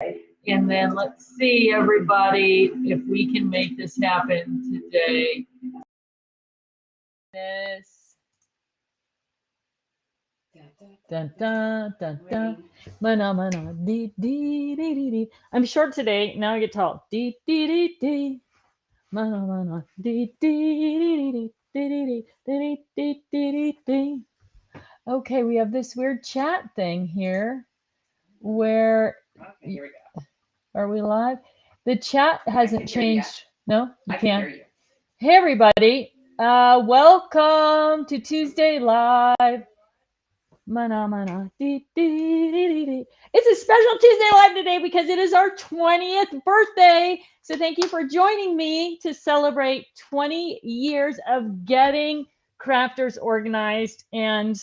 And then let's see, everybody, if we can make this happen today. This. Dun, dun, dun, dun. Mana, mana, dee, dee, dee, dee, dee. I'm short today. Now I get tall. Dee, dee, dee, dee. Mana, mana, dee, dee, dee, dee, dee, dee, dee, dee, dee, dee. Okay, we have this weird chat thing here where Okay, here we go. are we live? The chat hasn't changed. No, you I can can't. hear you. Hey, everybody. Welcome to Tuesday Live. Mana, mana, dee, dee, dee, dee, dee. It's a special Tuesday Live today because it is our 20th birthday. So thank you for joining me to celebrate 20 years of getting crafters organized. And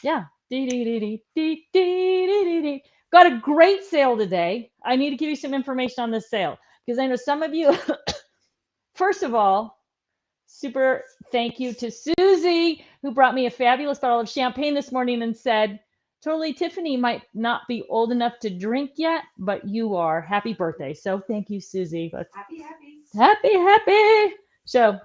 yeah, dee, dee, dee, dee, dee, dee, dee, dee, dee. Got a great sale today. I need to give you some information on this sale because I know some of you, first of all, super thank you to Susie, who brought me a fabulous bottle of champagne this morning and said, Totally Tiffany might not be old enough to drink yet, but you are. Happy birthday. So thank you, Susie. Happy, happy. Happy, happy. So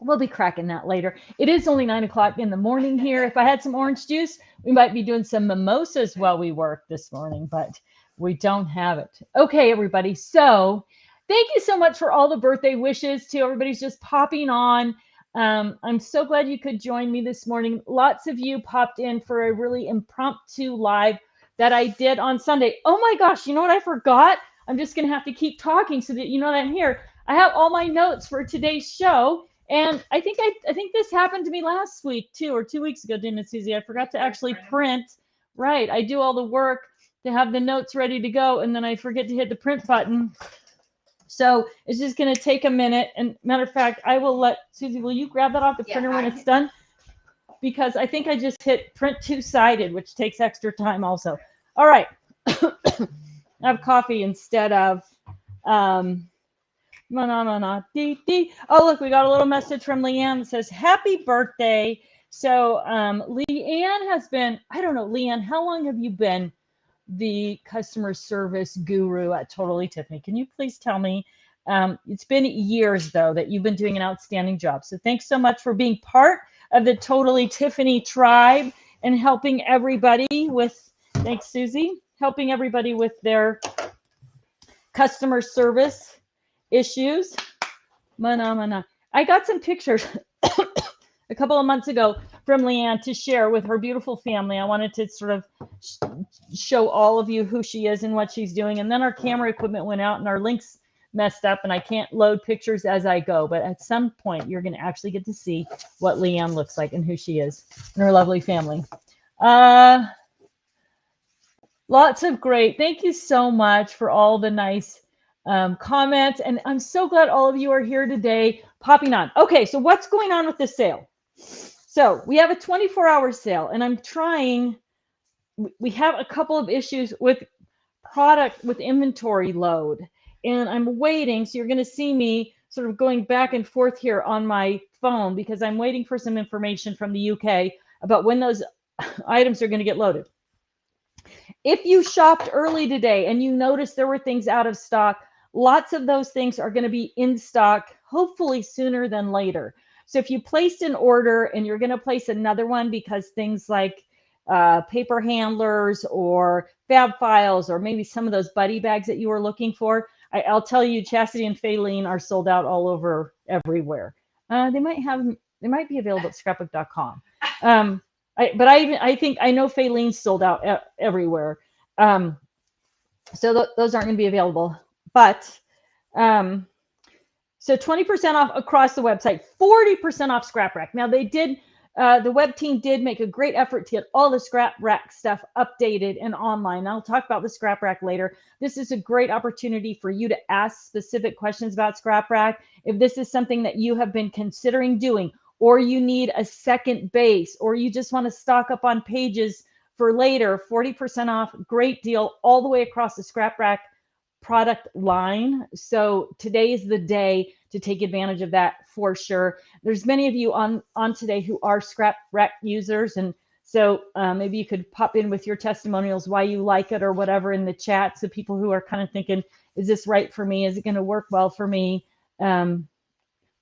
we'll be cracking that later. It is only 9 o'clock in the morning here. If I had some orange juice, we might be doing some mimosas while we work this morning, but we don't have it. Okay, everybody. So thank you so much for all the birthday wishes to everybody's just popping on. I'm so glad you could join me this morning. Lots of you popped in for a really impromptu live that I did on Sunday. Oh my gosh, you know what I forgot? I'm just going to have to keep talking so that you know that I'm here. I have all my notes for today's show. And I think this happened to me last week too, or 2 weeks ago, didn't it, Susie? I forgot to actually print. Right. I do all the work to have the notes ready to go, and then I forget to hit the print button. So it's just going to take a minute. And matter of fact, I will let Susie, will you grab that off the printer when it's done? Because I think I just hit print two-sided, which takes extra time also. All right. I have coffee instead of dee, dee. Oh, look, we got a little message from Leanne that says, Happy birthday. So Leanne has been, I don't know, Leanne, how long have you been the customer service guru at Totally Tiffany? Can you please tell me? It's been years, though, that you've been doing an outstanding job. So thanks so much for being part of the Totally Tiffany tribe and helping everybody with, thanks, Susie, helping everybody with their customer service issues. I got some pictures a couple of months ago from Leanne to share with her beautiful family. I wanted to sort of show all of you who she is and what she's doing. And then our camera equipment went out and our links messed up and I can't load pictures as I go. But at some point, you're going to actually get to see what Leanne looks like and who she is and her lovely family. Lots of great. Thank you so much for all the nice comments. And I'm so glad all of you are here today popping on. Okay, so what's going on with the sale? So we have a 24-hour sale, and I'm trying, we have a couple of issues with product, with inventory load, and I'm waiting. So you're going to see me sort of going back and forth here on my phone because I'm waiting for some information from the UK about when those items are going to get loaded. If you shopped early today and you noticed there were things out of stock, lots of those things are going to be in stock, hopefully sooner than later. So if you placed an order and you're going to place another one because things like paper handlers or fab files or maybe some of those buddy bags that you were looking for, I'll tell you, Chastity and Faylene are sold out all over everywhere. They might be available at scrapbook.com. I think I know Faylene's sold out everywhere. So those aren't going to be available. But so 20% off across the website, 40% off Scrap Rack. Now they did, the web team did make a great effort to get all the Scrap Rack stuff updated and online. I'll talk about the Scrap Rack later. This is a great opportunity for you to ask specific questions about Scrap Rack. If this is something that you have been considering doing, or you need a second base, or you just want to stock up on pages for later, 40% off, great deal all the way across the Scrap Rack product line. So today is the day to take advantage of that for sure. There's many of you on today who are Scrap Rack users, and So maybe you could pop in with your testimonials, why you like it or whatever in the chat. So people who are kind of thinking, is this right for me? Is it going to work well for me? Of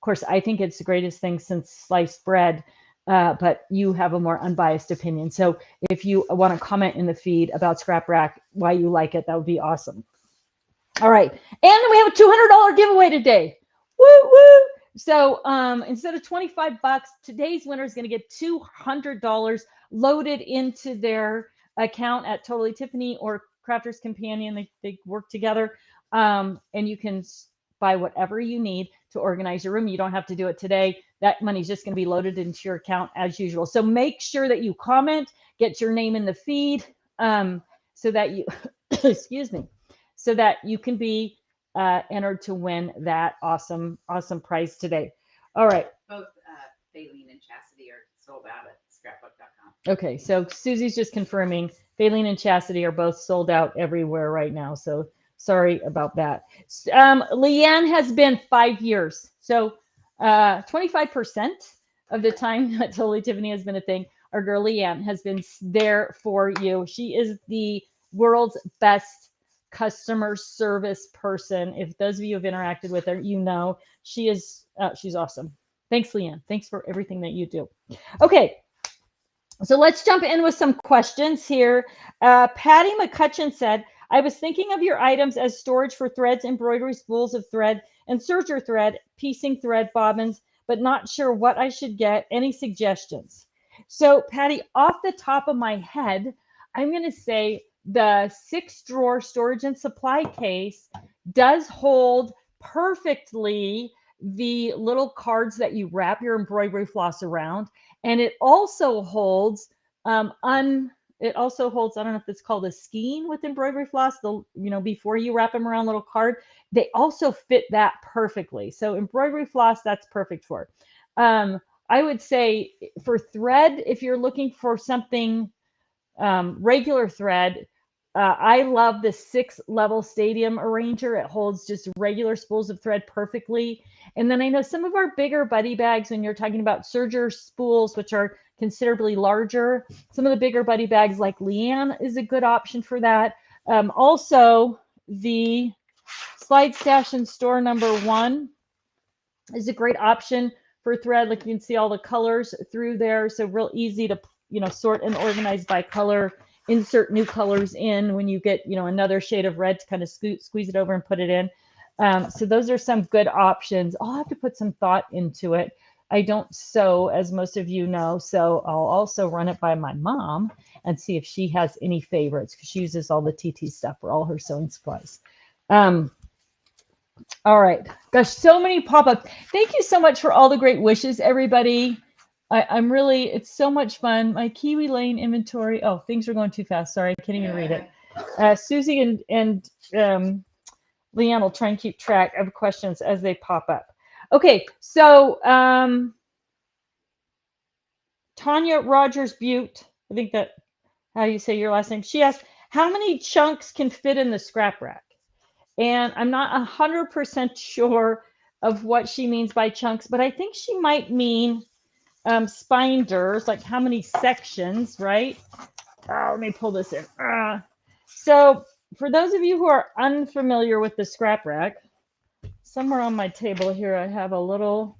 course, I think it's the greatest thing since sliced bread, but you have a more unbiased opinion. So if you want to comment in the feed about Scrap Rack, why you like it, that would be awesome. All right. And then we have a $200 giveaway today. Woo, woo. So instead of 25 bucks, today's winner is going to get $200 loaded into their account at Totally Tiffany or Crafter's Companion. They work together. And you can buy whatever you need to organize your room. You don't have to do it today. That money's just going to be loaded into your account as usual. So make sure that you comment, get your name in the feed, so that you, excuse me, so that you can be entered to win that awesome prize today. All right. Both Faylene and Chastity are sold out at scrapbook.com. Okay, so Susie's just confirming Faylene and Chastity are both sold out everywhere right now. So sorry about that. Leanne has been 5 years. So 25% of the time that Totally Tiffany has been a thing, our girl Leanne has been there for you. She is the world's best customer service person. If those of you have interacted with her, you know she is she's awesome. Thanks, Leanne. Thanks for everything that you do. Okay, so let's jump in with some questions here. Patty McCutcheon said, I was thinking of your items as storage for threads, embroidery, spools of thread, and serger thread, piecing thread, bobbins, but not sure what I should get. Any suggestions? So Patty, off the top of my head, I'm going to say the 6-drawer storage and supply case does hold perfectly the little cards that you wrap your embroidery floss around. And it also holds I don't know if it's called a skein with embroidery floss, before you wrap them around little card, they also fit that perfectly. So embroidery floss, that's perfect for. I would say for thread, if you're looking for something regular thread, I love the 6-level stadium arranger. It holds just regular spools of thread perfectly. And then I know some of our bigger buddy bags, when you're talking about serger spools, which are considerably larger, some of the bigger buddy bags like Leanne is a good option for that. Also, the Slide Stash and Store #1 is a great option for thread. Like you can see all the colors through there. So real easy to, sort and organize by color, insert new colors in when you get, another shade of red to kind of squeeze it over and put it in. So those are some good options. I'll have to put some thought into it. I don't sew, as most of you know, so I'll also run it by my mom and see if she has any favorites, because she uses all the TT stuff for all her sewing supplies. All right. Gosh, so many pop-ups. Thank you so much for all the great wishes, everybody. I'm really, it's so much fun. My Kiwi Lane inventory. Oh, things are going too fast. Sorry, I can't even read it. Susie and Leanne will try and keep track of questions as they pop up. Okay, so Tanya Rogers Butte, I think that how you say your last name. She asked, how many chunks can fit in the scrap rack? And I'm not 100% sure of what she means by chunks, but I think she might mean spinders, like how many sections, right? Let me pull this in. So for those of you who are unfamiliar with the scrap rack, somewhere on my table here, I have a little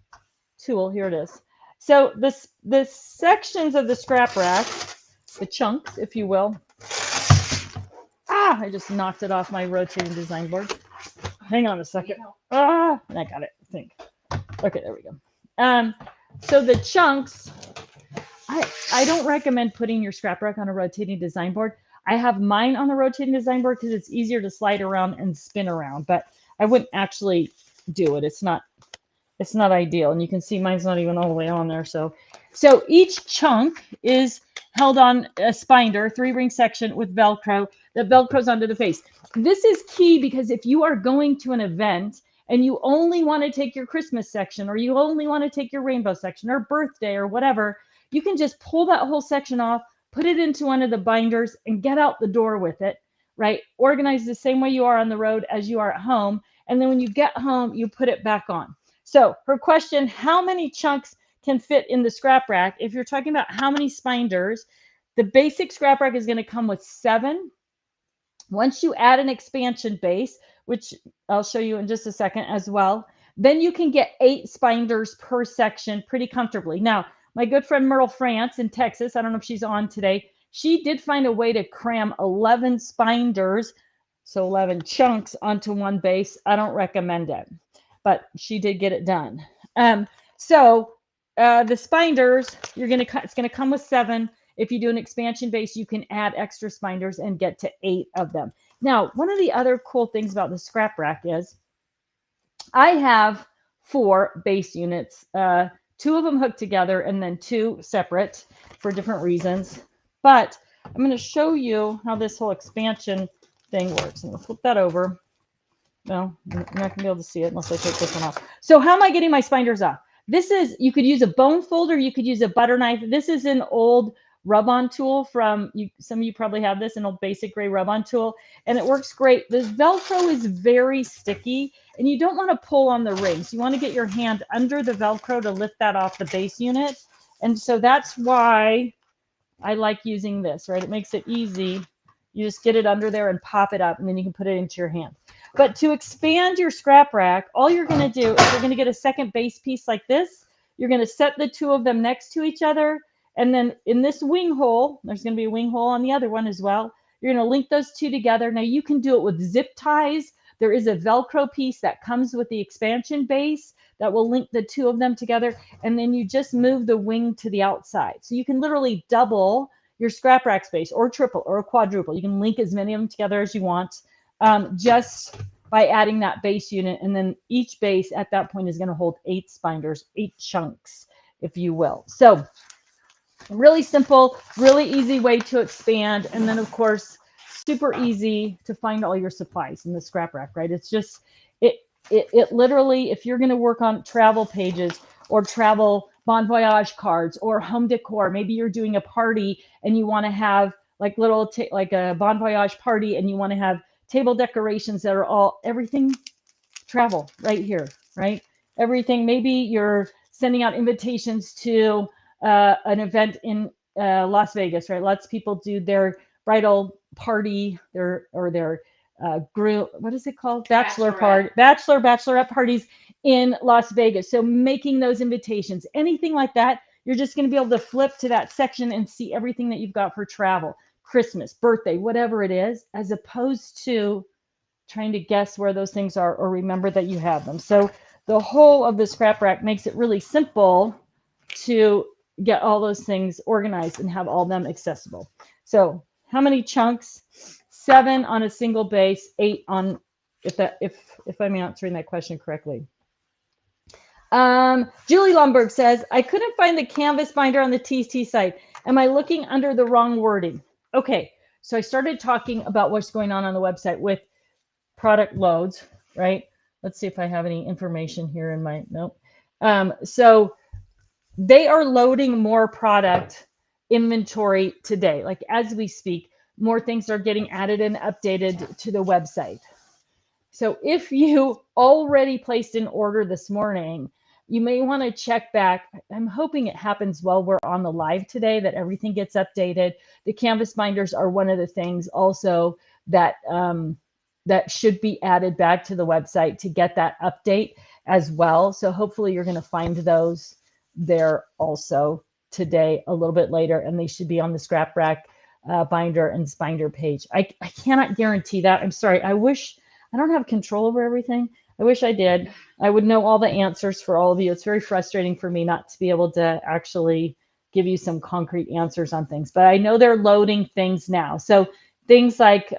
tool. Here it is. So the sections of the scrap rack, the chunks, if you will. I just knocked it off my rotating design board. Hang on a second. And I got it, I think. Okay, there we go. So the chunks, I don't recommend putting your scrap rack on a rotating design board. I have mine on the rotating design board because it's easier to slide around and spin around, but I wouldn't actually do it. It's not ideal. And you can see mine's not even all the way on there. So each chunk is held on a spinder, 3-ring section with Velcro that Velcros onto the face. This is key because if you are going to an event and you only want to take your Christmas section, or you only want to take your rainbow section or birthday or whatever, you can just pull that whole section off, put it into one of the binders and get out the door with it, right? Organize the same way you are on the road as you are at home. And then when you get home, you put it back on. So her question, how many chunks can fit in the scrap rack? If you're talking about how many spinders, The basic scrap rack is going to come with 7. Once you add an expansion base, which I'll show you in just a second as well, then you can get 8 spinders per section pretty comfortably. Now, my good friend Myrtle France in Texas, I don't know if she's on today, she did find a way to cram 11 spinders, so 11 chunks onto one base. I don't recommend it, but she did get it done. The spinders, it's gonna come with 7. If you do an expansion base, you can add extra spinders and get to 8 of them. Now, one of the other cool things about the scrap rack is I have 4 base units, 2 of them hooked together and then 2 separate for different reasons. But I'm going to show you how this whole expansion thing works. I'm going to flip that over. No, you're not going to be able to see it unless I take this one off. So how am I getting my spinders off? This is, you could use a bone folder, you could use a butter knife. This is an old rub-on tool from, some of you probably have this, an old basic gray rub-on tool, and it works great. This Velcro is very sticky, and you don't want to pull on the rings. You want to get your hand under the Velcro to lift that off the base unit. And so that's why I like using this, right? It makes it easy. You just get it under there and pop it up, and then you can put it into your hand. But to expand your scrap rack, all you're going to do is you're going to get a second base piece like this. You're going to set the 2 of them next to each other. And then in this wing hole, there's going to be a wing hole on the other one as well. You're going to link those 2 together. Now you can do it with zip ties. There is a Velcro piece that comes with the expansion base that will link the 2 of them together. And then you just move the wing to the outside. So you can literally double your scrap rack space, or triple or quadruple. You can link as many of them together as you want, just by adding that base unit. And then each base at that point is going to hold 8 spinders, 8 chunks, if you will. So really simple, really easy way to expand. And then of course, super easy to find all your supplies in the scrap rack, right? It's just, it literally, if you're going to work on travel pages or travel bon voyage cards or home decor, maybe you're doing a party and you want to have like like a bon voyage party, and you want to have table decorations that are all, everything travel right here, right? Everything, maybe you're sending out invitations to an event in Las Vegas, right? Lots of people do their bridal party, their group, what is it called? Bachelorette parties in Las Vegas. So making those invitations, anything like that, you're just going to be able to flip to that section and see everything that you've got for travel, Christmas, birthday, whatever it is, as opposed to trying to guess where those things are or remember that you have them. So the whole of the scrap rack makes it really simple to get all those things organized and have all of them accessible. So how many chunks? 7 on a single base, 8 on, if I'm answering that question correctly. Julie Lomberg says, I couldn't find the canvas binder on the TT site. Am I looking under the wrong wording? Okay, so I started talking about what's going on the website with product loads, right? Let's see if I have any information here in my, nope. So they are loading more product inventory today. Like as we speak, more things are getting added and updated to the website. So if you already placed an order this morning, you may want to check back. I'm hoping it happens while we're on the live today, that everything gets updated. The canvas binders are one of the things also that that should be added back to the website to get that update as well. So hopefully you're going to find those there also today a little bit later, and they should be on the scrap rack binder and spinder page. I cannot guarantee that. I'm sorry. I don't have control over everything. I wish I did. I would know all the answers for all of you. It's very frustrating for me not to be able to actually give you some concrete answers on things, but I know they're loading things now. So things like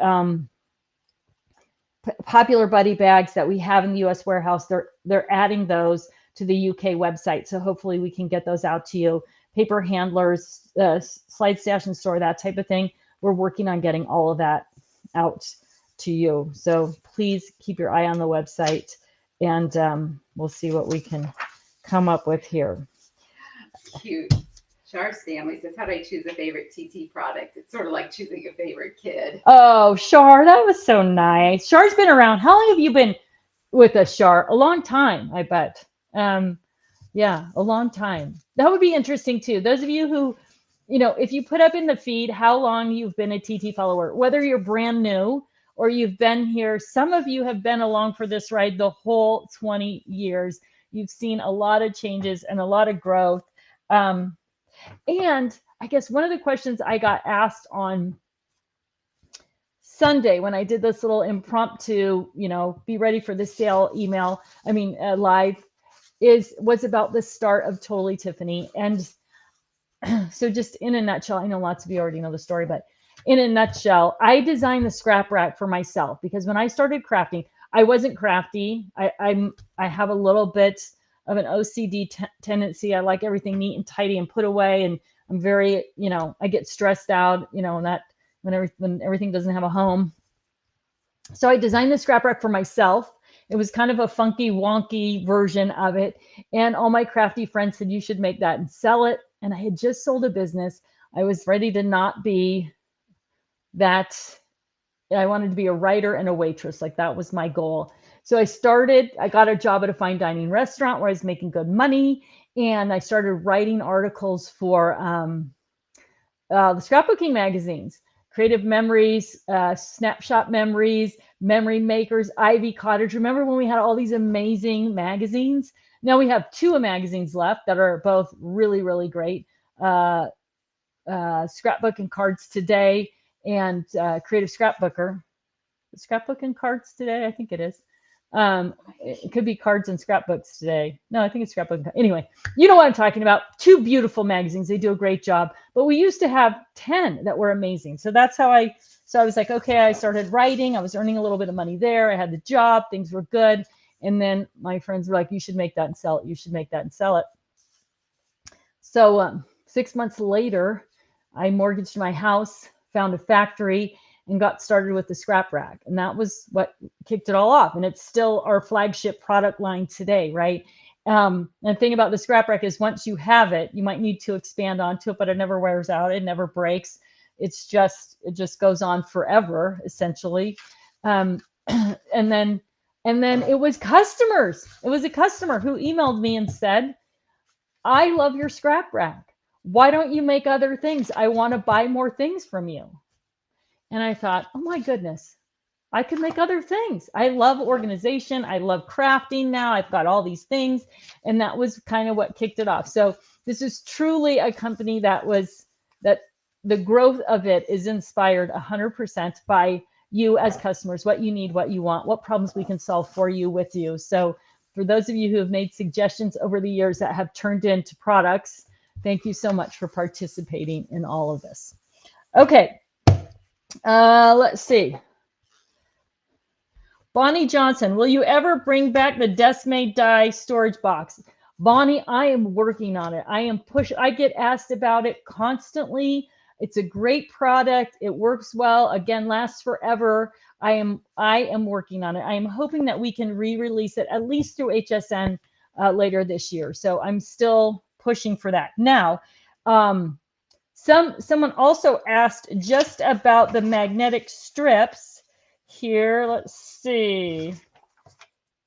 popular buddy bags that we have in the US warehouse, they're adding those to the UK website. So hopefully we can get those out to you. Paper handlers, slide stash and store, that type of thing. We're working on getting all of that out to you. So please keep your eye on the website, and we'll see what we can come up with here. Cute. Char's family says, how do I choose a favorite TT product? It's sort of like choosing a favorite kid. Oh, Char, that was so nice. Char's been around. How long have you been with us, Char? A long time, I bet. Yeah, a long time. That would be interesting too. Those of you who you know, if you put up in the feed how long you've been a TT follower, whether you're brand new or you've been here, some of you have been along for this ride the whole 20 years. You've seen a lot of changes and a lot of growth. Um, and I guess one of the questions I got asked on Sunday when I did this little impromptu, you know, be ready for the sale email, live, was about the start of Totally Tiffany. And so just in a nutshell, I know lots of you already know the story, but in a nutshell, I designed the scrap rack for myself because when I started crafting, I wasn't crafty. I have a little bit of an OCD tendency. I like everything neat and tidy and put away, and I'm very, you know, I get stressed out, you know, and that when everything doesn't have a home. So I designed the scrap rack for myself. It was kind of a funky, wonky version of it. And all my crafty friends said, you should make that and sell it. And I had just sold a business. I was ready to not be that. I wanted to be a writer and a waitress. Like that was my goal. So I got a job at a fine dining restaurant where I was making good money. And I started writing articles for the scrapbooking magazines. Creative Memories, Snapshot Memories, Memory Makers, Ivy Cottage. Remember when we had all these amazing magazines? Now we have two magazines left that are both really, really great. Scrapbook and Cards Today and Creative Scrapbooker. Scrapbook and Cards Today? I think it is. It could be Cards and Scrapbooks Today. No, I think it's Scrapbook. Anyway, you know what I'm talking about. Two beautiful magazines. They do a great job. But we used to have 10 that were amazing. So that's how I was like, okay, I started writing. I was earning a little bit of money there. I had the job. Things were good. And then my friends were like, you should make that and sell it. You should make that and sell it. So 6 months later, I mortgaged my house, found a factory, and got started with the scrap rack. And that was what kicked it all off. And it's still our flagship product line today, right? And the thing about the scrap rack is once you have it, you might need to expand onto it, but it never wears out. It never breaks. It just goes on forever, essentially. And then it was customers. It was a customer who emailed me and said, I love your scrap rack. Why don't you make other things? I want to buy more things from you. And I thought, oh my goodness, I could make other things. I love organization. I love crafting now. I've got all these things. And that was kind of what kicked it off. So this is truly a company that the growth of it is inspired 100% by you as customers, what you need, what you want, what problems we can solve for you with you. So for those of you who have made suggestions over the years that have turned into products, thank you so much for participating in all of this. Okay. Let's see. Bonnie Johnson, will you ever bring back the desk-made die storage box? Bonnie, I am working on it. I get asked about it constantly. It's a great product. It works well. Again, lasts forever. I am working on it. I am hoping that we can re-release it at least through HSN later this year. So I'm still pushing for that. Now, someone also asked just about the magnetic strips here. Let's see.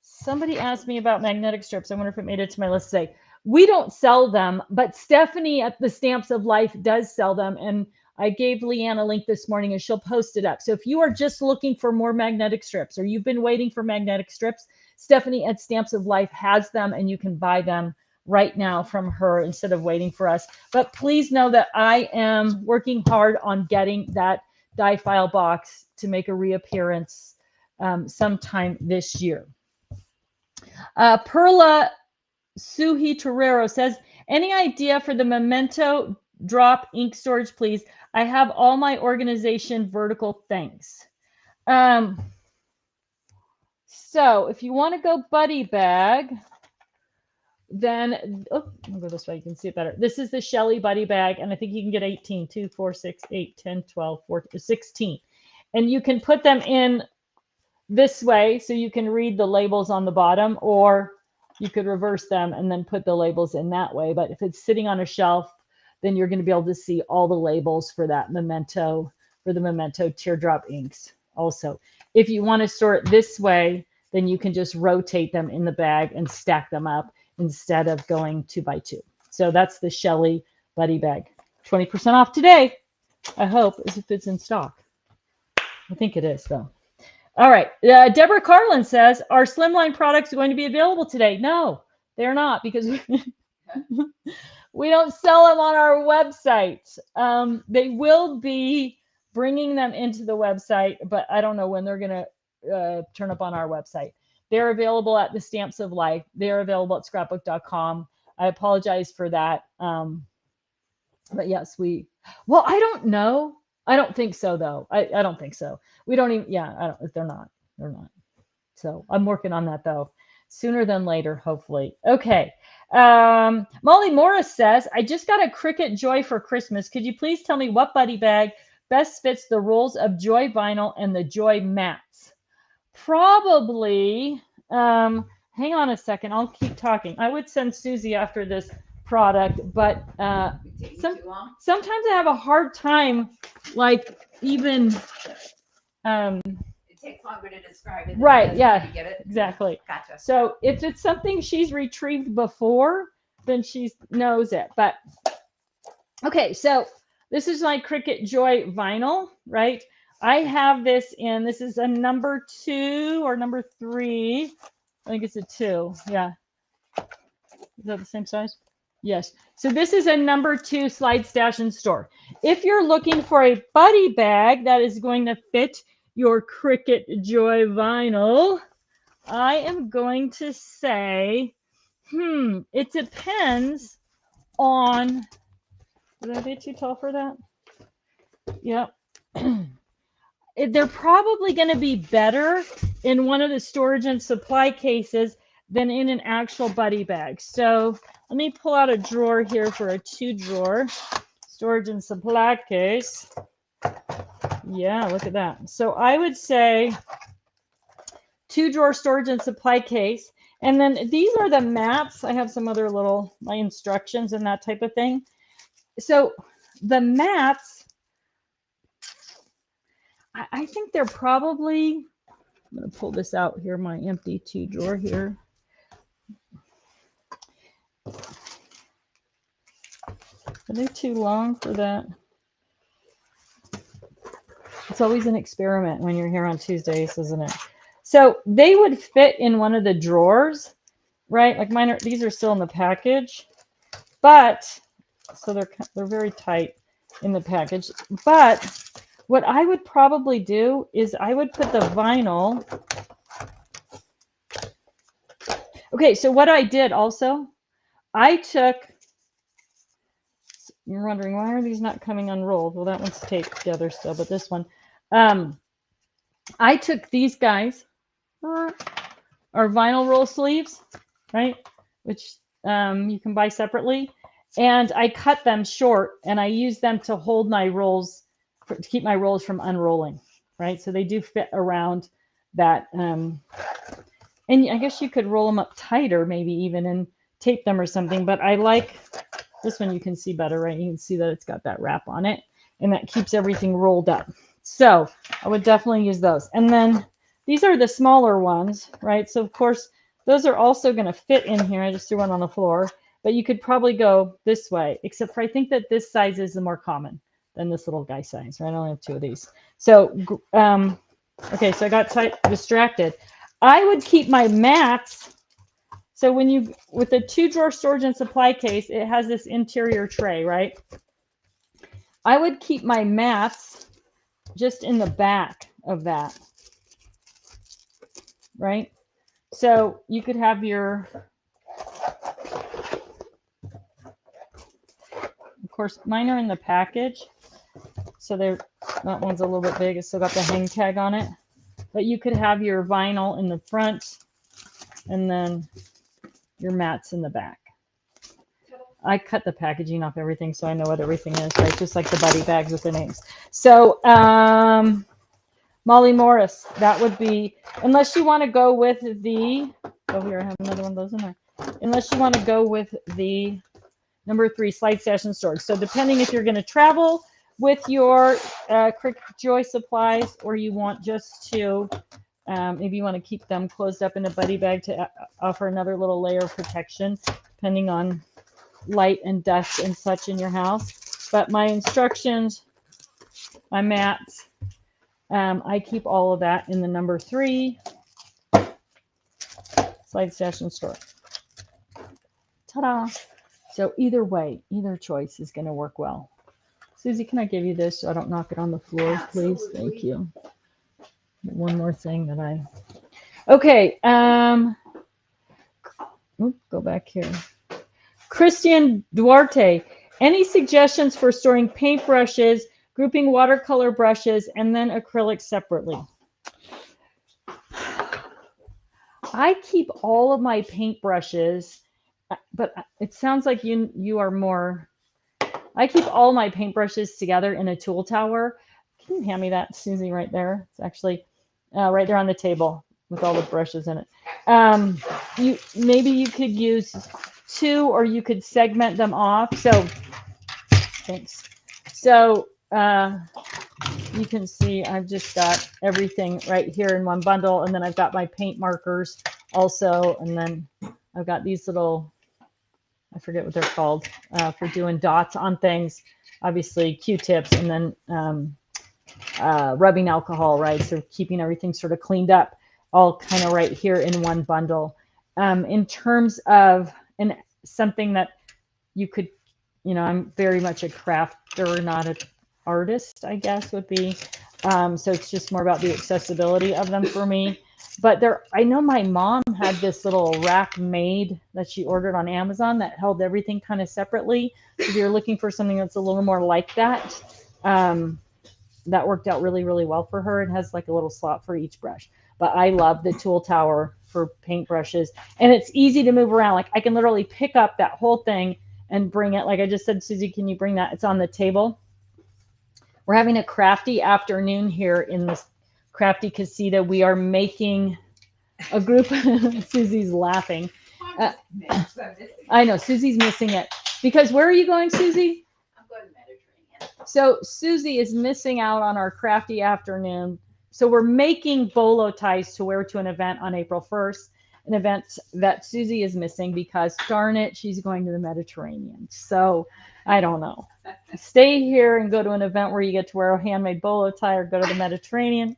Somebody asked me about magnetic strips. I wonder if it made it to my list today. We don't sell them, but Stephanie at the Stamps of Life does sell them. And I gave Leanne a link this morning and she'll post it up. So if you are just looking for more magnetic strips or you've been waiting for magnetic strips, Stephanie at Stamps of Life has them and you can buy them right now from her instead of waiting for us. But please know that I am working hard on getting that die file box to make a reappearance sometime this year. Perla Suhi Torero says, any idea for the Memento drop ink storage, please? I have all my organization vertical, thanks. So if you want to go buddy bag, then, I'll go this way, you can see it better. This is the Shelly buddy bag, and I think you can get 18, 2, 4, 6, 8, 10, 12, 14, 16. And you can put them in this way so you can read the labels on the bottom, or you could reverse them and then put the labels in that way. But if it's sitting on a shelf, then you're going to be able to see all the labels for that Memento, for the Memento teardrop inks also. If you want to store it this way, then you can just rotate them in the bag and stack them up instead of going 2 by 2. So that's the Shelly buddy bag. 20% off today. I hope, if it's in stock. I think it is, though. All right. Deborah Carlin says, are Slimline products going to be available today? No, they're not, because we don't sell them on our website. They will be bringing them into the website, but I don't know when they're going to turn up on our website. They're available at the Stamps of Life. They're available at scrapbook.com. I apologize for that. But yes, well, I don't know. I don't think so, though. I don't think so. We don't even, yeah, they're not. So I'm working on that, though. Sooner than later, hopefully. Okay. Molly Morris says, I just got a Cricut Joy for Christmas. Could you please tell me what buddy bag best fits the rolls of Joy vinyl and the Joy mats? Probably, hang on a second. I'll keep talking. I would send Susie after this product, but sometimes I have a hard time, like, even it takes longer to describe it. Right, yeah, to get it. exactly. Gotcha. So if it's something she's retrieved before, then she knows it. But okay, so this is my Cricut Joy vinyl, right? I have this in, this is a number 2 or number 3. I think it's a 2. Yeah. Is that the same size? Yes. So this is a number 2 slide stash and store. If you're looking for a buddy bag that is going to fit your Cricut Joy vinyl, I am going to say, it depends on, did I get too tall for that? Yep. They're probably going to be better in one of the storage and supply cases than in an actual buddy bag. So let me pull out a drawer here for a 2-drawer storage and supply case. Yeah, look at that. So I would say 2-drawer storage and supply case. And then these are the mats. I have some other my instructions and that type of thing. So the mats, I think they're probably, I'm going to pull this out here, my empty 2-drawer here. Are they too long for that? It's always an experiment when you're here on Tuesdays, isn't it? So they would fit in one of the drawers, right? Like mine these are still in the package, but so they're very tight in the package. But what I would probably do is I would put the vinyl. Okay, so what I did also, I took, you're wondering, why are these not coming unrolled? Well, that one's taped together still, but this one, I took these guys, are vinyl roll sleeves, right? Which you can buy separately. And I cut them short and I use them to hold my rolls, to keep my rolls from unrolling, right? So they do fit around that. And I guess you could roll them up tighter, maybe even, and tape them or something. But I like this one. You can see better, right? You can see that it's got that wrap on it and that keeps everything rolled up. So I would definitely use those. And then these are the smaller ones, right? So of course, those are also going to fit in here. I just threw one on the floor, but you could probably go this way, except for I think that this size is the more common than this little guy size, right? I only have 2 of these. So, okay, so I got distracted. I would keep my mats. So when with the 2-drawer storage and supply case, it has this interior tray, right? I would keep my mats just in the back of that, right? So you could have your, of course, mine are in the package. So that one's a little bit big. It's still got the hang tag on it. But you could have your vinyl in the front and then your mats in the back. I cut the packaging off everything so I know what everything is, right? Just like the buddy bags with the names. So Molly Morris, that would be, unless you want to go with the, oh, here I have another one of those in there. Unless you want to go with the number 3 slide stash and storage. So depending if you're going to travel with your Cricut Joy supplies, or you want just to, maybe you want to keep them closed up in a buddy bag to offer another little layer of protection, depending on light and dust and such in your house. But my instructions, my mats, I keep all of that in the number 3 slide stash and store. Ta-da! So either way, either choice is going to work well. Susie, can I give you this so I don't knock it on the floor, please? Absolutely. Thank you. One more thing that I... Okay. Go back here. Christian Duarte, any suggestions for storing paintbrushes, grouping watercolor brushes, and then acrylics separately? I keep all of my paintbrushes, but it sounds like you are more... I keep all my paintbrushes together in a tool tower. Can you hand me that, Susie, right there? It's actually right there on the table with all the brushes in it. Maybe you could use 2, or you could segment them off. So, thanks. So you can see I've just got everything right here in one bundle, and then I've got my paint markers also, and then I've got these little... I forget what they're called, for doing dots on things, obviously Q-tips, and then rubbing alcohol, right? So keeping everything sort of cleaned up, all kind of right here in one bundle. In terms of something that you could, I'm very much a crafter, not an artist, I guess would be. So it's just more about the accessibility of them for me. But I know my mom had this little rack made that she ordered on Amazon that held everything kind of separately. So if you're looking for something that's a little more like that, that worked out really, really well for her. It has like a little slot for each brush. But I love the tool tower for paintbrushes. And it's easy to move around. Like I can literally pick up that whole thing and bring it. Like I just said, Susie, can you bring that? It's on the table. We're having a crafty afternoon here in this Crafty Casita. We are making a group. Susie's laughing. I know Susie's missing it because where are you going, Susie? I'm going to Mediterranean. So Susie is missing out on our crafty afternoon. So we're making bolo ties to wear to an event on April 1st, an event that Susie is missing because darn it, she's going to the Mediterranean. So I don't know. Stay here and go to an event where you get to wear a handmade bolo tie, or go to the Mediterranean.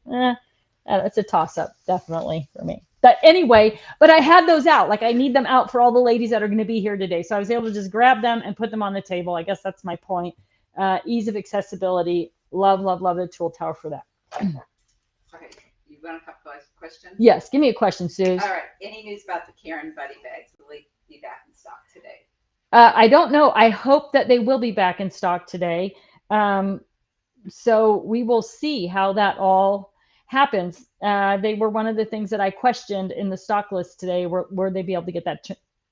It's a toss-up, definitely, for me. But anyway, but I had those out. Like I need them out for all the ladies that are going to be here today. So I was able to just grab them and put them on the table. I guess that's my point. Ease of accessibility. Love, love, love the tool tower for that. Okay. You want a couple of questions? Yes. Give me a question, Suze. All right. Any news about the Karen Buddy bags? Will they be back in stock today? I don't know. I hope that they will be back in stock today. So we will see how that all happens. They were one of the things that I questioned in the stock list today. Were they be able to get that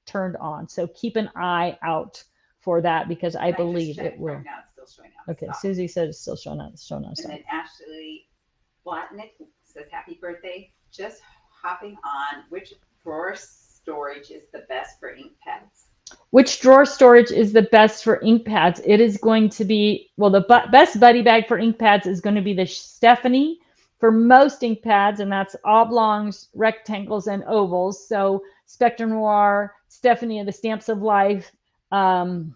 turned on? So keep an eye out for that because I believe it will. Right now it's still showing out. Okay, Susie said it's still showing out. And then Ashley Blatnick says, "Happy birthday! Just hopping on. Which drawer storage is the best for ink pads?" Which drawer storage is the best for ink pads? It is going to be, well, the best buddy bag for ink pads is going to be the Stephanie for most ink pads, and that's oblongs, rectangles, and ovals. So Spectrum Noir, Stephanie of the Stamps of Life, Catherine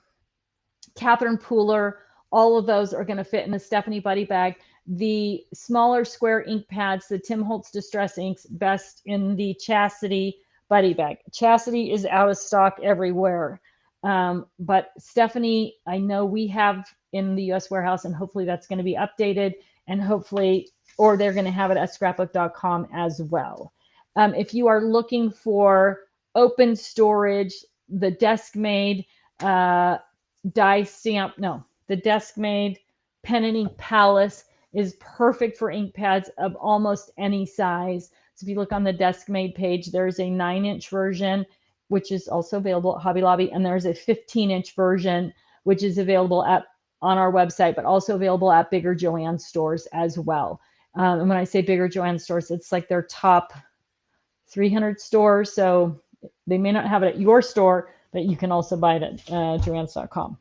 Pooler, all of those are going to fit in the Stephanie buddy bag. The smaller square ink pads, the Tim Holtz Distress inks, best in the Chastity buddy bag. Chastity is out of stock everywhere. But Stephanie, I know we have in the US warehouse, and hopefully that's going to be updated, and hopefully, or they're going to have it at scrapbook.com as well. If you are looking for open storage, the desk made die stamp, no, the desk made pen and ink Palace is perfect for ink pads of almost any size. So if you look on the desk made page, there's a 9-inch version, which is also available at Hobby Lobby. And there's a 15-inch version, which is available on our website, but also available at bigger Joann stores as well. And when I say bigger Joann stores, it's like their top 300 stores. So they may not have it at your store, but you can also buy it at joanns.com.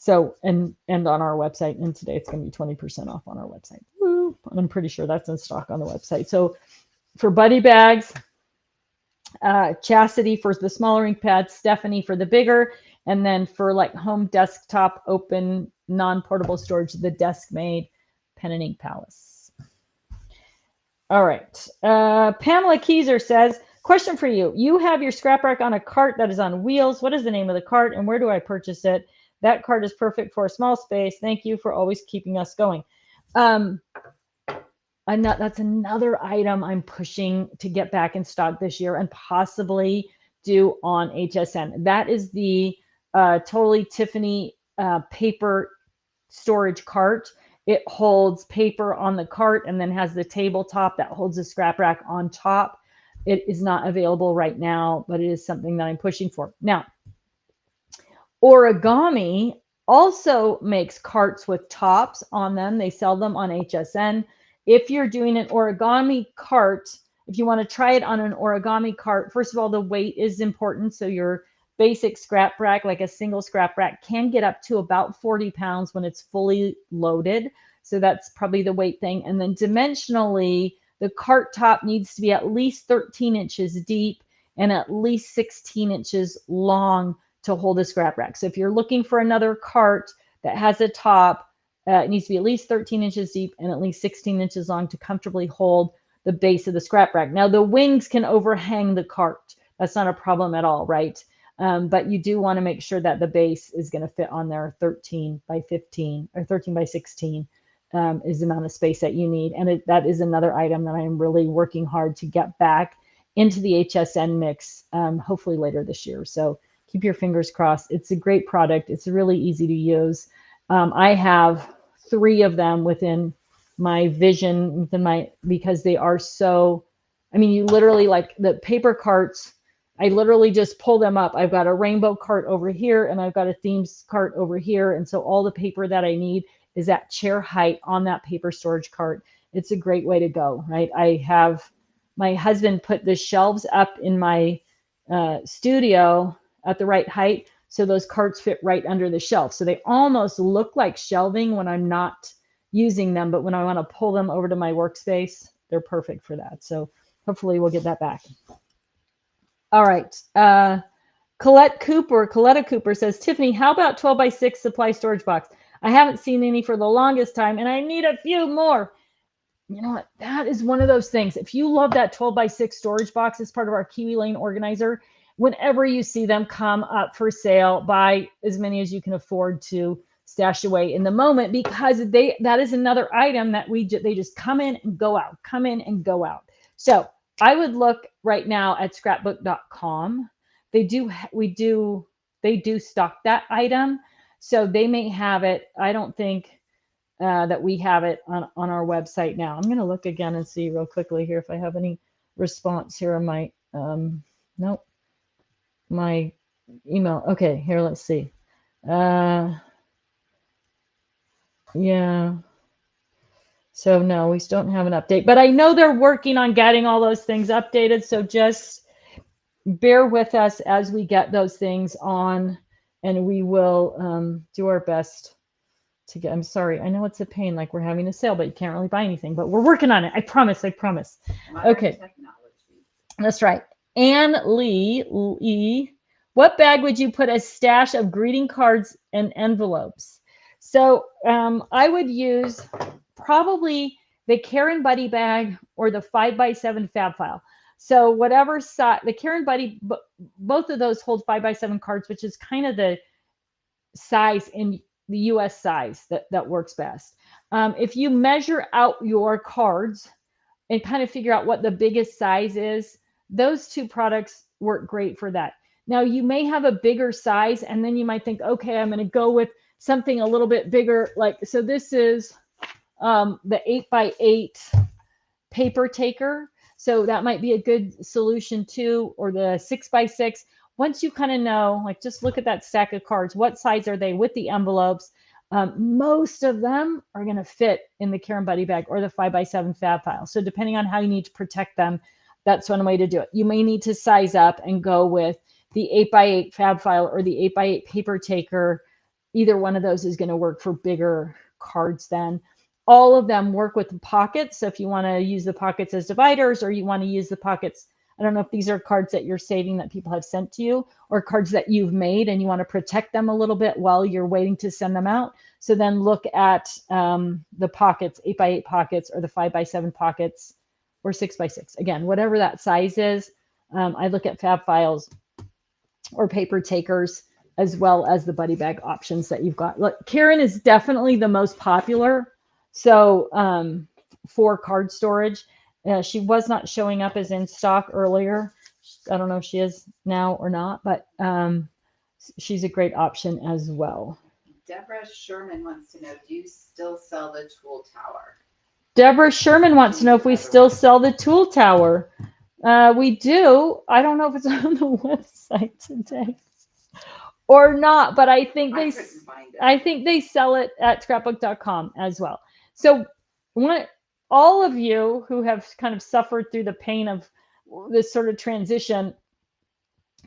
So, and on our website, and today it's going to be 20% off on our website. Woo! And I'm pretty sure that's in stock on the website. So for buddy bags, Chastity for the smaller ink pads, Stephanie for the bigger, and then for like home desktop open non-portable storage, the desk-made pen and ink palace. All right. Pamela Keyser says, question for you. You have your scrap rack on a cart that is on wheels. What is the name of the cart and where do I purchase it? That cart is perfect for a small space. Thank you for always keeping us going. That's another item I'm pushing to get back in stock this year and possibly do on HSN. That is the Totally Tiffany paper storage cart. It holds paper on the cart and then has the tabletop that holds the scrap rack on top. It is not available right now, but it is something that I'm pushing for. Now, Origami also makes carts with tops on them. They sell them on HSN. If you're doing an origami cart, if you want to try it on an origami cart, first of all, the weight is important. So your basic scrap rack, like a single scrap rack, can get up to about 40 pounds when it's fully loaded. So that's probably the weight thing. And then dimensionally, the cart top needs to be at least 13 inches deep and at least 16 inches long to hold a scrap rack. So if you're looking for another cart that has a top, it needs to be at least 13 inches deep and at least 16 inches long to comfortably hold the base of the scrap rack. Now the wings can overhang the cart. That's not a problem at all, right? But you do want to make sure that the base is going to fit on there. 13 by 15 or 13 by 16 is the amount of space that you need. And that is another item that I'm really working hard to get back into the HSN mix, hopefully later this year. So keep your fingers crossed. It's a great product. It's really easy to use. I have 3 of them within my vision, because they are so, I mean, you literally, like the paper carts, I literally just pull them up. I've got a rainbow cart over here and I've got a themes cart over here. And so all the paper that I need is at chair height on that paper storage cart. It's a great way to go, right? I have my husband put the shelves up in my studio at the right height, so those carts fit right under the shelf. So they almost look like shelving when I'm not using them, but when I want to pull them over to my workspace, they're perfect for that. So hopefully we'll get that back. All right. Coletta Cooper says, Tiffany, how about 12 by 6 supply storage box? I haven't seen any for the longest time and I need a few more. You know what? That is one of those things. If you love that 12 by 6 storage box as part of our Kiwi Lane organizer, whenever you see them come up for sale, buy as many as you can afford to stash away in the moment, because that is another item that they just come in and go out, come in and go out. So I would look right now at scrapbook.com. They do stock that item. So they may have it. I don't think that we have it on our website now. I'm going to look again and see real quickly here if I have any response here on my, nope, my email. Okay, here, let's see. Yeah. So no, we don't have an update, but I know they're working on getting all those things updated. So just bear with us as we get those things on, and we will do our best to get. I'm sorry, I know it's a pain, like we're having a sale, but you can't really buy anything, but we're working on it. I promise. Okay. Technology. That's right. Anne Lee, what bag would you put a stash of greeting cards and envelopes? So I would use probably the Karen Buddy bag or the 5x7 fab file. So whatever size, the Karen Buddy, both of those hold 5x7 cards, which is kind of the size in the US size that works best. If you measure out your cards and kind of figure out what the biggest size is, those 2 products work great for that. Now you may have a bigger size and then you might think, okay, I'm going to go with something a little bit bigger. Like, so this is the 8x8 paper taker. So that might be a good solution too, or the 6x6. Once you kind of know, like just look at that stack of cards, what size are they with the envelopes? Most of them are going to fit in the Karen Buddy bag or the 5x7 fab file. So depending on how you need to protect them, that's one way to do it. You may need to size up and go with the 8x8 fab file or the 8x8 paper taker. Either one of those is going to work for bigger cards then. All of them work with the pockets. So if you want to use the pockets as dividers or you want to use the pockets I don't know if these are cards that you're saving that people have sent to you, or cards that you've made and you want to protect them a little bit while you're waiting to send them out. So then look at the pockets, 8x8 pockets, or the 5x7 pockets, or 6x6. Again, whatever that size is. I look at fab files or paper takers, as well as the buddy bag options that you've got. Look, Karen is definitely the most popular. So for card storage, she was not showing up as in stock earlier. I don't know if she is now or not, but she's a great option as well. Deborah Sherman wants to know, do you still sell the tool tower? Deborah Sherman wants to know if we still sell the tool tower. We do. I don't know if it's on the website today or not, but I think they sell it at scrapbook.com as well. So all of you who have kind of suffered through the pain of this sort of transition,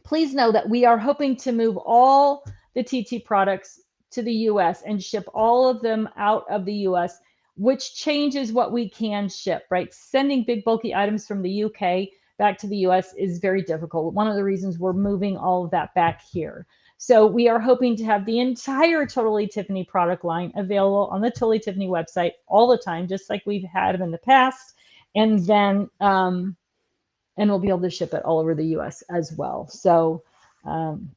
please know that we are hoping to move all the TT products to the US and ship all of them out of the US, which changes what we can ship, right? Sending big bulky items from the UK back to the US is very difficult. One of the reasons we're moving all of that back here. So we are hoping to have the entire Totally Tiffany product line available on the Totally Tiffany website all the time, just like we've had them in the past. And then, and we'll be able to ship it all over the US as well. So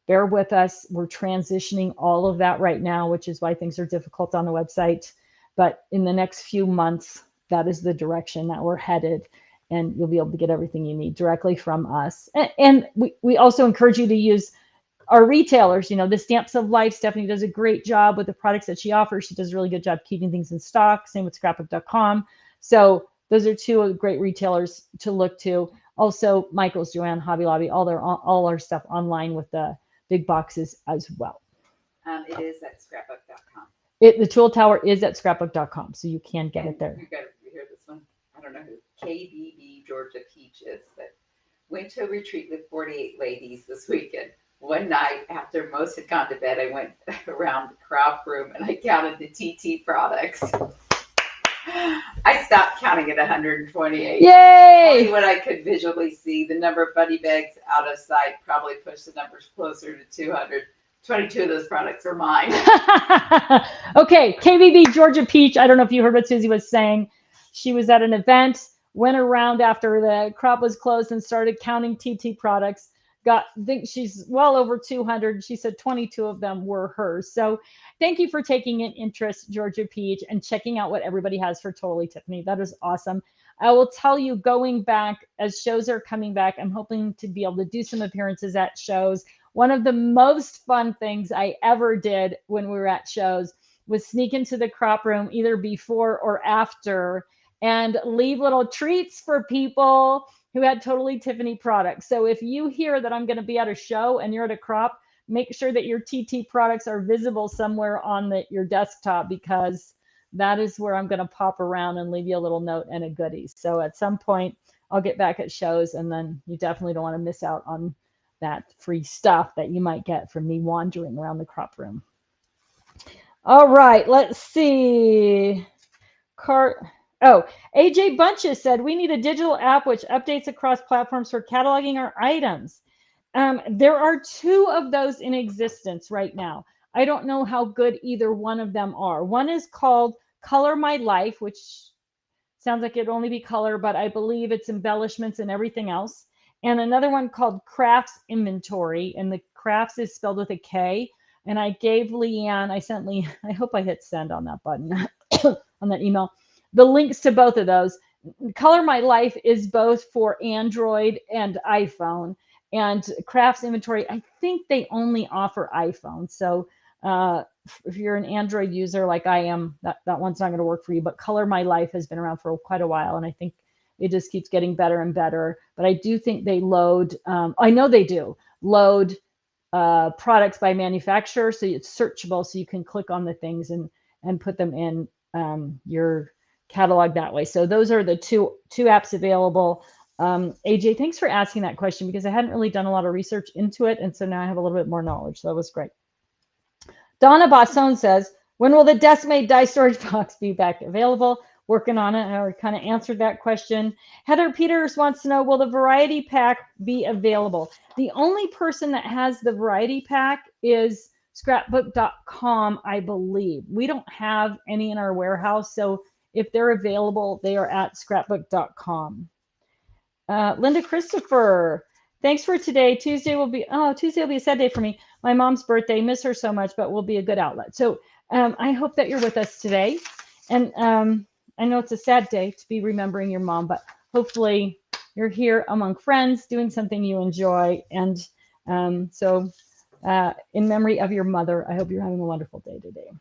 bear with us. We're transitioning all of that right now, which is why things are difficult on the website. But in the next few months, that is the direction that we're headed. And you'll be able to get everything you need directly from us. And we also encourage you to use our retailers. You know, the Stamps of Life, Stephanie does a great job with the products that she offers. She does a really good job keeping things in stock. Same with scrapbook.com. So those are two great retailers to look to. Also, Michael's, Joanne, Hobby Lobby, all our stuff online with the big boxes as well. It is at scrapbook.com. The Tool Tower is at scrapbook.com, so you can get it there. You got to hear this one. I don't know who KBB Georgia Peach is, but went to a retreat with 48 ladies this weekend. One night after most had gone to bed, I went around the crop room and I counted the TT products. I stopped counting at 128. Yay! Only what I could visually see. The number of buddy bags out of sight probably pushed the numbers closer to 200. 22 of those products are mine. Okay, KBB Georgia Peach. I don't know if you heard what Susie was saying. She was at an event, went around after the crop was closed and started counting TT products. I think she's well over 200. She said 22 of them were hers. So thank you for taking an interest, Georgia Peach, and checking out what everybody has for Totally Tiffany. That is awesome. I will tell you, going back, as shows are coming back, I'm hoping to be able to do some appearances at shows. One of the most fun things I ever did when we were at shows was sneak into the crop room either before or after and leave little treats for people who had Totally Tiffany products. So if you hear that I'm going to be at a show and you're at a crop, make sure that your TT products are visible somewhere on your desktop, because that is where I'm going to pop around and leave you a little note and a goodie. So at some point, I'll get back at shows, and then you definitely don't want to miss out on that free stuff that you might get from me wandering around the crop room. All right, let's see. AJ Bunches said, we need a digital app which updates across platforms for cataloging our items. There are two of those in existence right now. I don't know how good either one of them are. One is called Color My Life, which sounds like it'd only be color, but I believe it's embellishments and everything else. And another one called Crafts Inventory, and the crafts is spelled with a K. And I gave Leanne, I sent Leanne, I hope I hit send on that button, on that email, the links to both of those. Color My Life is both for Android and iPhone. And Crafts Inventory, I think they only offer iPhone. So if you're an Android user like I am, that one's not going to work for you. But Color My Life has been around for quite a while, and I think it just keeps getting better and better. But I do think they load, I know they do, load products by manufacturer, so it's searchable, so you can click on the things and put them in your catalog that way. So those are the two apps available. AJ, thanks for asking that question, because I hadn't really done a lot of research into it, and so now I have a little bit more knowledge. So that was great. Donna Basson says, when will the desk-made die storage box be back available? working on it. I already kind of answered that question. Heather Peters wants to know, will the variety pack be available? The only person that has the variety pack is scrapbook.com, I believe. We don't have any in our warehouse, so if they're available, they are at scrapbook.com. Linda Christopher, thanks for today. Tuesday will be a sad day for me. My mom's birthday. Miss her so much, but will be a good outlet. So I hope that you're with us today. And I know it's a sad day to be remembering your mom, but hopefully you're here among friends doing something you enjoy. And so in memory of your mother, I hope you're having a wonderful day today.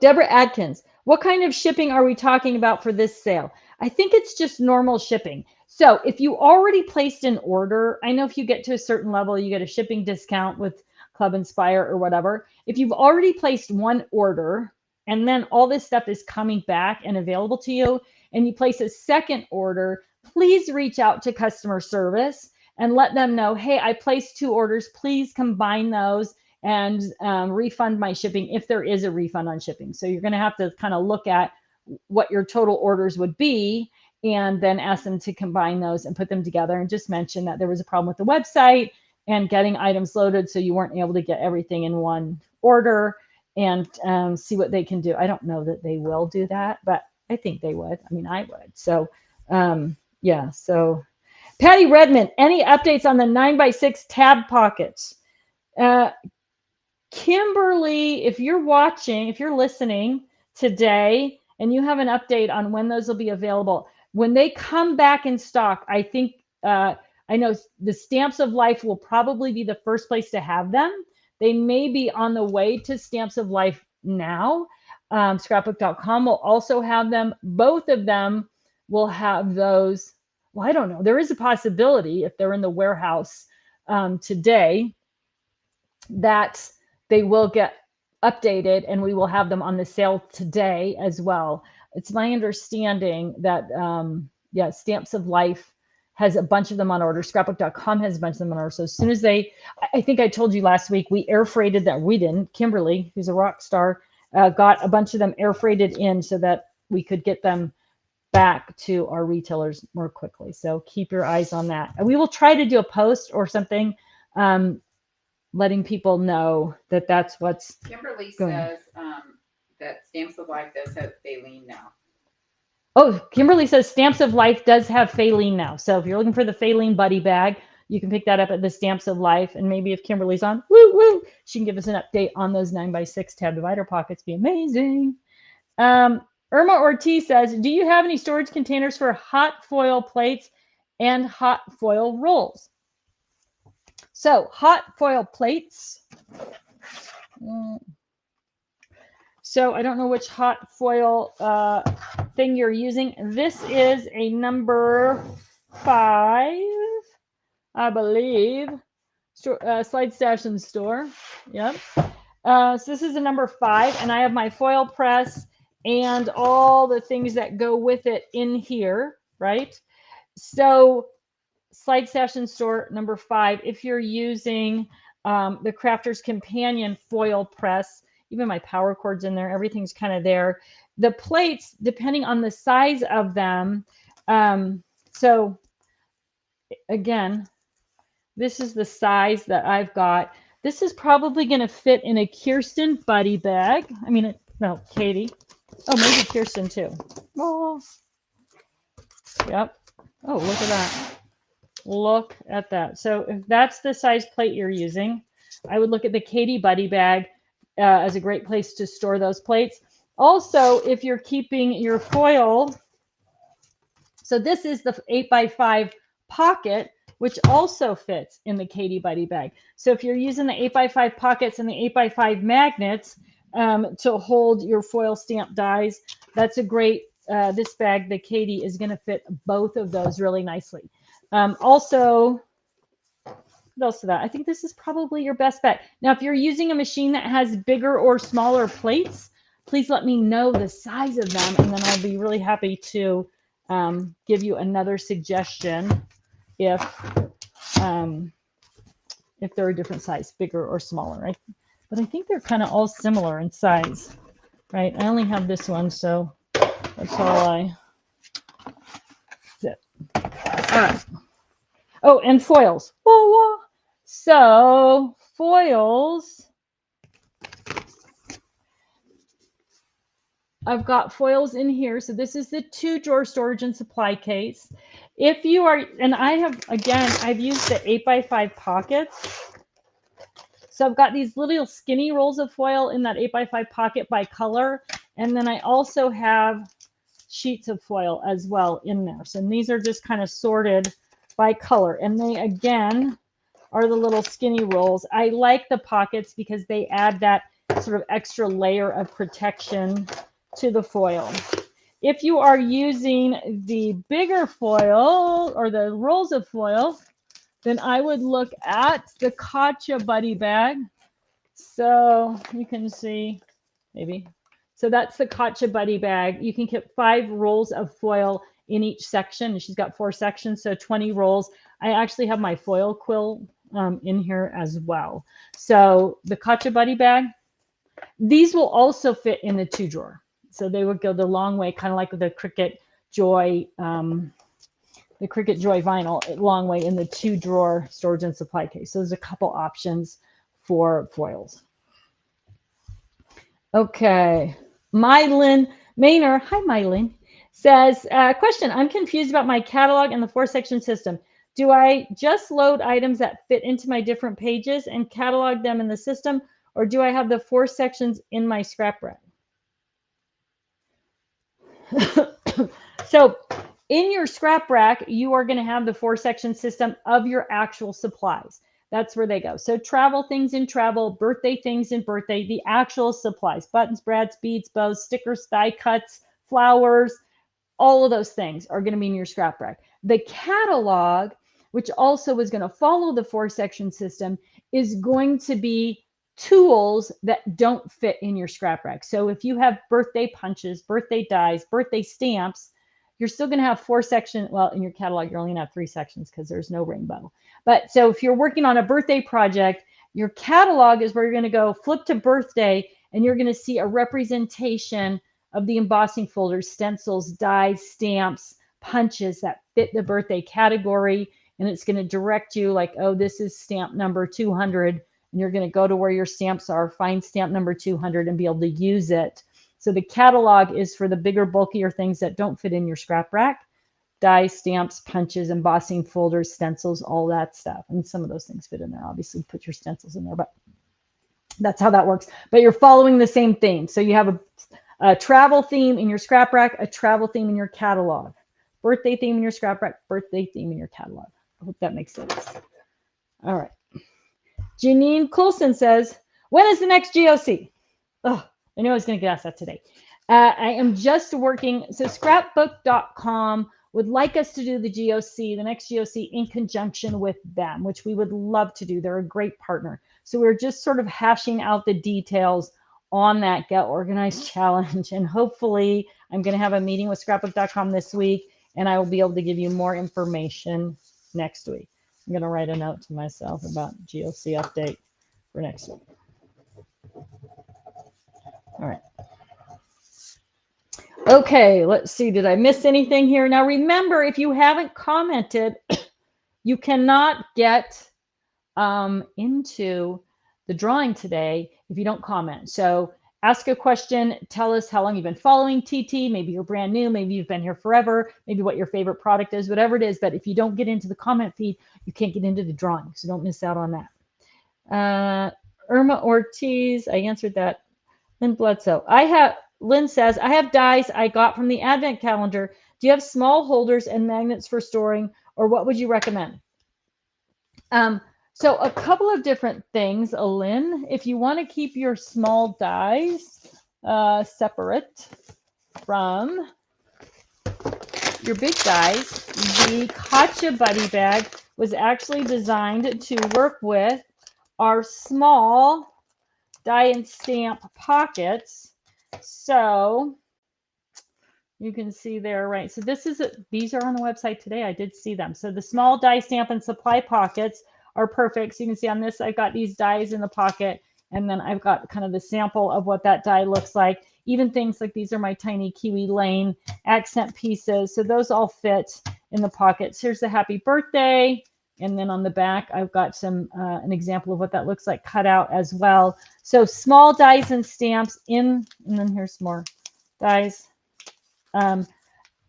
Deborah Adkins, what kind of shipping are we talking about for this sale? I think it's just normal shipping. So if you already placed an order, I know if you get to a certain level, you get a shipping discount with Club Inspire or whatever. If you've already placed one order and then all this stuff is coming back and available to you, and you place a second order, please reach out to customer service and let them know, hey, I placed 2 orders. Please combine those and refund my shipping if there is a refund on shipping. So you're going to have to kind of look at what your total orders would be and then ask them to combine those and put them together, and just mention that there was a problem with the website and getting items loaded, so you weren't able to get everything in one order, and see what they can do. I don't know that they will do that, but I think they would. I mean, I would. So yeah. So Patty Redmond, any updates on the 9x6 tab pockets? Kimberly, if you're watching, if you're listening today and you have an update on when those will be available, when they come back in stock, I think, I know the Stamps of Life will probably be the first place to have them. They may be on the way to Stamps of Life now. Scrapbook.com will also have them. Both of them will have those. Well, I don't know. There is a possibility if they're in the warehouse today that they will get updated and we will have them on the sale today as well. It's my understanding that, Stamps of Life has a bunch of them on order. Scrapbook.com has a bunch of them on order. So as soon as I think I told you last week, we air freighted that. We didn't. Kimberly, who's a rock star, got a bunch of them air freighted in so that we could get them back to our retailers more quickly. So keep your eyes on that. And we will try to do a post or something, letting people know that that's what's Kimberly going. says that Stamps of Life does have Faline now. Oh, Kimberly says Stamps of Life does have Faline now. So if you're looking for the Faline buddy bag, you can pick that up at the Stamps of Life. And maybe if Kimberly's on, she can give us an update on those 9x6 tab divider pockets. Be amazing. Irma Ortiz says, do you have any storage containers for hot foil plates and hot foil rolls? So hot foil plates. So I don't know which hot foil thing you're using. This is a number 5, I believe. Slide Stash and Store. Yep. So this is a number 5, and I have my foil press and all the things that go with it in here, right? So Slide Stash and Store number 5. If you're using the Crafter's Companion foil press, even my power cord's in there, everything's kind of there. The plates, depending on the size of them. So again, this is the size that I've got. This is probably going to fit in a Kirsten buddy bag. I mean, no, Katie. Oh, maybe Kirsten too. Oh, yep. Oh, look at that. Look at that. So if that's the size plate you're using, I would look at the Katie buddy bag as a great place to store those plates. Also, if you're keeping your foil, so this is the 8x5 pocket, which also fits in the Katie buddy bag. So if you're using the 8x5 pockets and the 8x5 magnets to hold your foil stamp dies, that's a great, this bag, the Katie, is going to fit both of those really nicely. Also, what else to that? I think this is probably your best bet. Now, if you're using a machine that has bigger or smaller plates, please let me know the size of them, and then I'll be really happy to give you another suggestion if they're a different size, bigger or smaller, right? But I think they're kind of all similar in size. right? I only have this one, so that's all I did. All right. Oh, and foils. Whoa, whoa. So foils, I've got foils in here. So this is the 2-drawer storage and supply case. If you are, and I have, again, I've used the 8x5 pockets. So I've got these little skinny rolls of foil in that 8x5 pocket by color. And then I also have sheets of foil as well in there. So these are just kind of sorted by color. And they, again, are the little skinny rolls. I like the pockets because they add that sort of extra layer of protection to the foil. If you are using the bigger foil or the rolls of foil, then I would look at the Gotcha Buddy bag. So you can see, maybe. So that's the Gotcha Buddy bag. You can get 5 rolls of foil in each section. She's got 4 sections, so 20 rolls. I actually have my foil quill in here as well. So the Gotcha Buddy bag, these will also fit in the 2-drawer. So they would go the long way, kind of like the Cricut Joy, the Cricut Joy vinyl, long way in the 2-drawer storage and supply case. So there's a couple options for foils. Okay, Mylin Maynor, hi Mylin, says, question, I'm confused about my catalog and the 4-section system. Do I just load items that fit into my different pages and catalog them in the system, or do I have the 4 sections in my scrap rack? So in your scrap rack, you are going to have the 4-section system of your actual supplies. That's where they go. So travel things in travel, birthday things in birthday, the actual supplies, buttons, brads, beads, bows, stickers, die cuts, flowers, all of those things are going to be in your scrap rack. The catalog, which also is going to follow the 4-section system, is going to be tools that don't fit in your scrap rack. So if you have birthday punches, birthday dies, birthday stamps, you're still going to have 4-section. Well, in your catalog, you're only going to have 3 sections because there's no rainbow. But so if you're working on a birthday project, your catalog is where you're going to go flip to birthday, and you're going to see a representation of the embossing folders, stencils, dies, stamps, punches that fit the birthday category. And it's going to direct you like, oh, this is stamp number 200. And you're going to go to where your stamps are, find stamp number 200 and be able to use it. So the catalog is for the bigger, bulkier things that don't fit in your scrap rack. Dies, stamps, punches, embossing folders, stencils, all that stuff. And some of those things fit in there. Obviously, put your stencils in there, but that's how that works. But you're following the same theme. So you have a travel theme in your scrap rack, a travel theme in your catalog, birthday theme in your scrap rack, birthday theme in your catalog. I hope that makes sense. All right. Janine Coulson says, when is the next GOC? Oh, I knew I was going to get asked that today. I am just working. So scrapbook.com would like us to do the GOC, the next GOC, in conjunction with them, which we would love to do. They're a great partner. So we're just sort of hashing out the details on that Get Organized challenge. And hopefully I'm going to have a meeting with scrapbook.com this week, and I will be able to give you more information next week. I'm going to write a note to myself about GOC update for next week. All right. Okay, let's see. Did I miss anything here? Now, remember, if you haven't commented, you cannot get into the drawing today if you don't comment. So ask a question. Tell us how long you've been following TT. Maybe you're brand new. Maybe you've been here forever. Maybe what your favorite product is, whatever it is. But if you don't get into the comment feed, you can't get into the drawing. So don't miss out on that. Irma Ortiz, I answered that. Lynn Bledsoe. Lynn says, I have dies I got from the Advent calendar. Do you have small holders and magnets for storing, or what would you recommend? So a couple of different things, Lynn. If you want to keep your small dies separate from your big dies, the Gotcha Buddy bag was actually designed to work with our small die and stamp pockets. So you can see there, right? So these are on the website today. I did see them. So the small die stamp and supply pockets are perfect. So you can see on this, I've got these dies in the pocket, and then I've got kind of the sample of what that die looks like. even things like these are my tiny Kiwi Lane accent pieces. So those all fit in the pockets. Here's the happy birthday. And then on the back, I've got some an example of what that looks like cut out as well. So small dies and stamps in, and then here's more dies.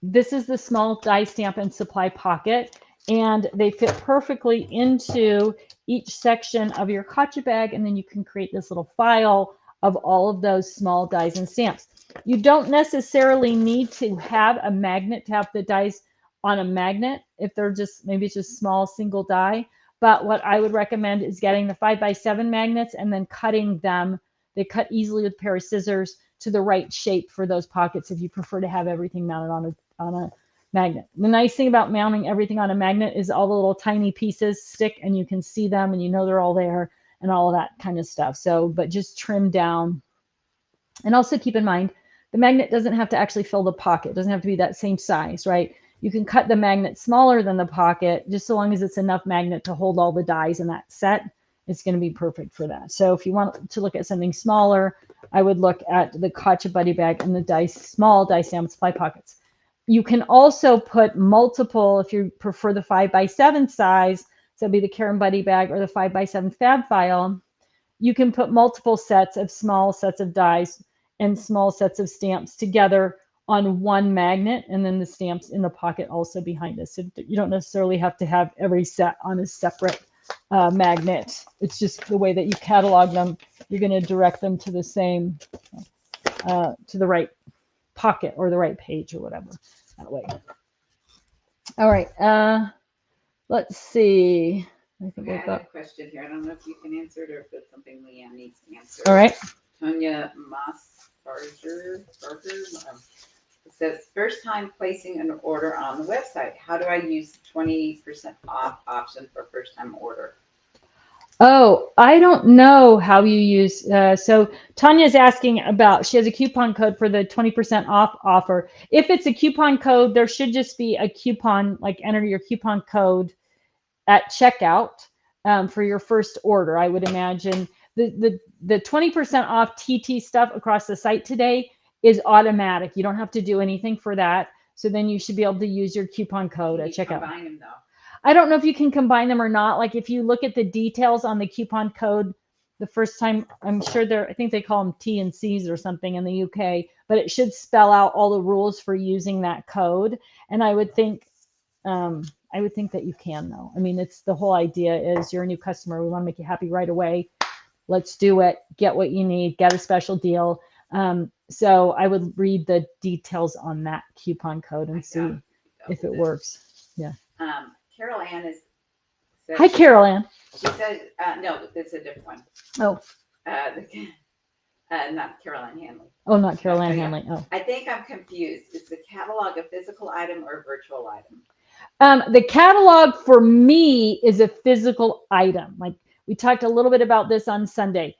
This is the small die stamp and supply pocket, and they fit perfectly into each section of your gotcha bag, and then you can create this little file of all of those small dies and stamps. You don't necessarily need to have a magnet to have the dies on a magnet if they're just, maybe it's just small single die. But what I would recommend is getting the 5x7 magnets and then cutting them. They cut easily with a pair of scissors to the right shape for those pockets if you prefer to have everything mounted on a magnet. The nice thing about mounting everything on a magnet is all the little tiny pieces stick and you can see them and you know they're all there and all of that kind of stuff. So, but just trim down. And also keep in mind, the magnet doesn't have to actually fill the pocket. It doesn't have to be that same size, right? You can cut the magnet smaller than the pocket, just so long as it's enough magnet to hold all the dies in that set. It's going to be perfect for that. So if you want to look at something smaller, I would look at the Gotcha Buddy Bag and the dice, small die stamp supply pockets. You can also put multiple, if you prefer the 5x7 size, so it'd be the Karen Buddy Bag or the 5x7 Fab File. You can put multiple sets of small sets of dies and small sets of stamps together on one magnet, and then the stamps in the pocket also behind us. So you don't necessarily have to have every set on a separate magnet. It's just the way that you catalog them. You're going to direct them to the same, to the right pocket or the right page or whatever, that way. All right. Let's see. I think I have a question here. I don't know if you can answer it or if it's something Leanne needs to answer. All right. Tonya Mossbarger says, first time placing an order on the website. How do I use 20% off option for first time order? Oh, I don't know how you use. So Tanya's asking about, she has a coupon code for the 20% off offer. If it's a coupon code, there should just be a coupon, like enter your coupon code at checkout for your first order. I would imagine the 20% off TT stuff across the site today is automatic. You don't have to do anything for that. So then you should be able to use your coupon code at checkout. Combine them though. I don't know if you can combine them or not. Like if you look at the details on the coupon code, the first time, I'm sure I think they call them T and C's or something in the UK, but it should spell out all the rules for using that code. And I would think that you can though. I mean, it's the whole idea is you're a new customer. We want to make you happy right away. Let's do it. Get what you need. Get a special deal. So I would read the details on that coupon code and see if it works. Yeah. Carol Ann Hi, Carol Ann. She said, no, it's a different one. Oh. Not Carol Ann Hanley. Oh, not Carol Ann Hanley. Oh. I think I'm confused. Is the catalog a physical item or a virtual item? The catalog for me is a physical item. Like we talked a little bit about this on Sunday.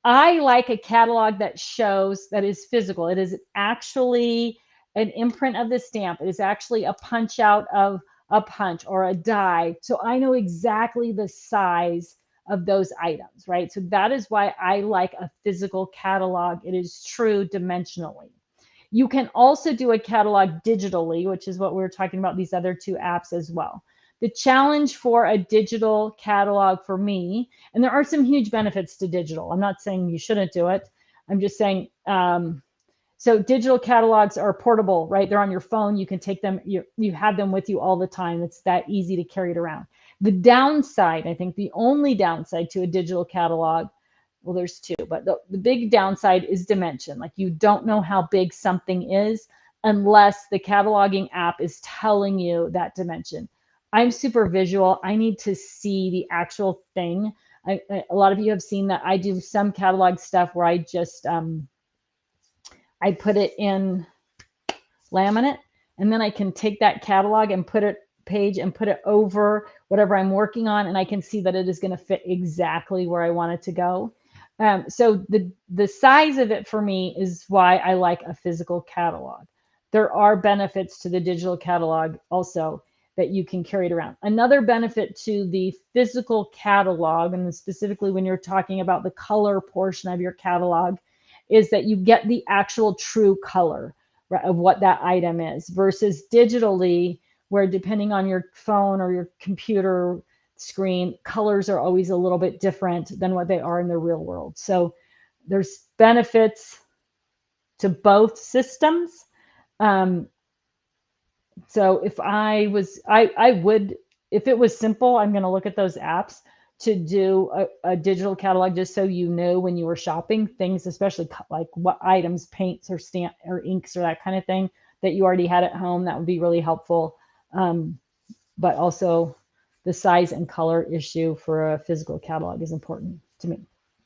I like a catalog that shows that is physical. It is actually an imprint of the stamp. It is actually a punch out of a punch or a die. So I know exactly the size of those items, right? So that is why I like a physical catalog. It is true dimensionally. You can also do a catalog digitally, which is what we were talking about these other two apps as well. The challenge for a digital catalog for me, and there are some huge benefits to digital. I'm not saying you shouldn't do it. I'm just saying, so digital catalogs are portable, right? They're on your phone. You can take them, you have them with you all the time. It's that easy to carry it around. The downside, I think the only downside to a digital catalog, well, there's two, but the big downside is dimension. Like you don't know how big something is unless the cataloging app is telling you that dimension. I'm super visual. I need to see the actual thing. A lot of you have seen that I do some catalog stuff where I just, I put it in laminate, and then I can take that catalog and put it over whatever I'm working on, and I can see that it is going to fit exactly where I want it to go. So the size of it for me is why I like a physical catalog. There are benefits to the digital catalog also that you can carry it around. Another benefit to the physical catalog, and specifically when you're talking about the color portion of your catalog, is that you get the actual true color, right, of what that item is, versus digitally, where depending on your phone or your computer screen, colors are always a little bit different than what they are in the real world. So there's benefits to both systems. So if I would, if it was simple, I'm going to look at those apps to do a digital catalog, just so you knew when you were shopping things, especially like what items, paints or stamp or inks or that kind of thing that you already had at home. That would be really helpful. But also the size and color issue for a physical catalog is important to me.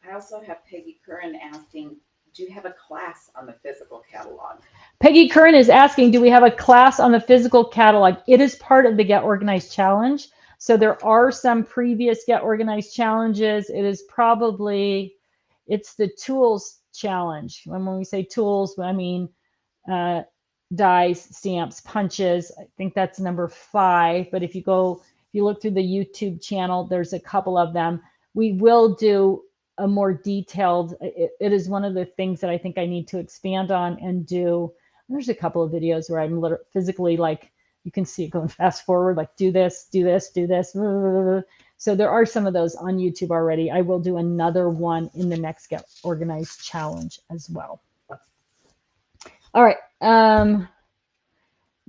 I also have Peggy Curran asking, do you have a class on the physical catalog? Peggy Curran is asking, do we have a class on the physical catalog? It is part of the Get Organized Challenge. So there are some previous Get Organized challenges. It is probably, it's the tools challenge. When we say tools, I mean dies, stamps, punches. I think that's number 5. But if you look through the YouTube channel, there's a couple of them. We will do a more detailed, it is one of the things that I think I need to expand on and do. There's a couple of videos where I'm physically, like, you can see it going fast forward, like do this, do this, do this. So there are some of those on YouTube already. I will do another one in the next Get Organized Challenge as well. All right.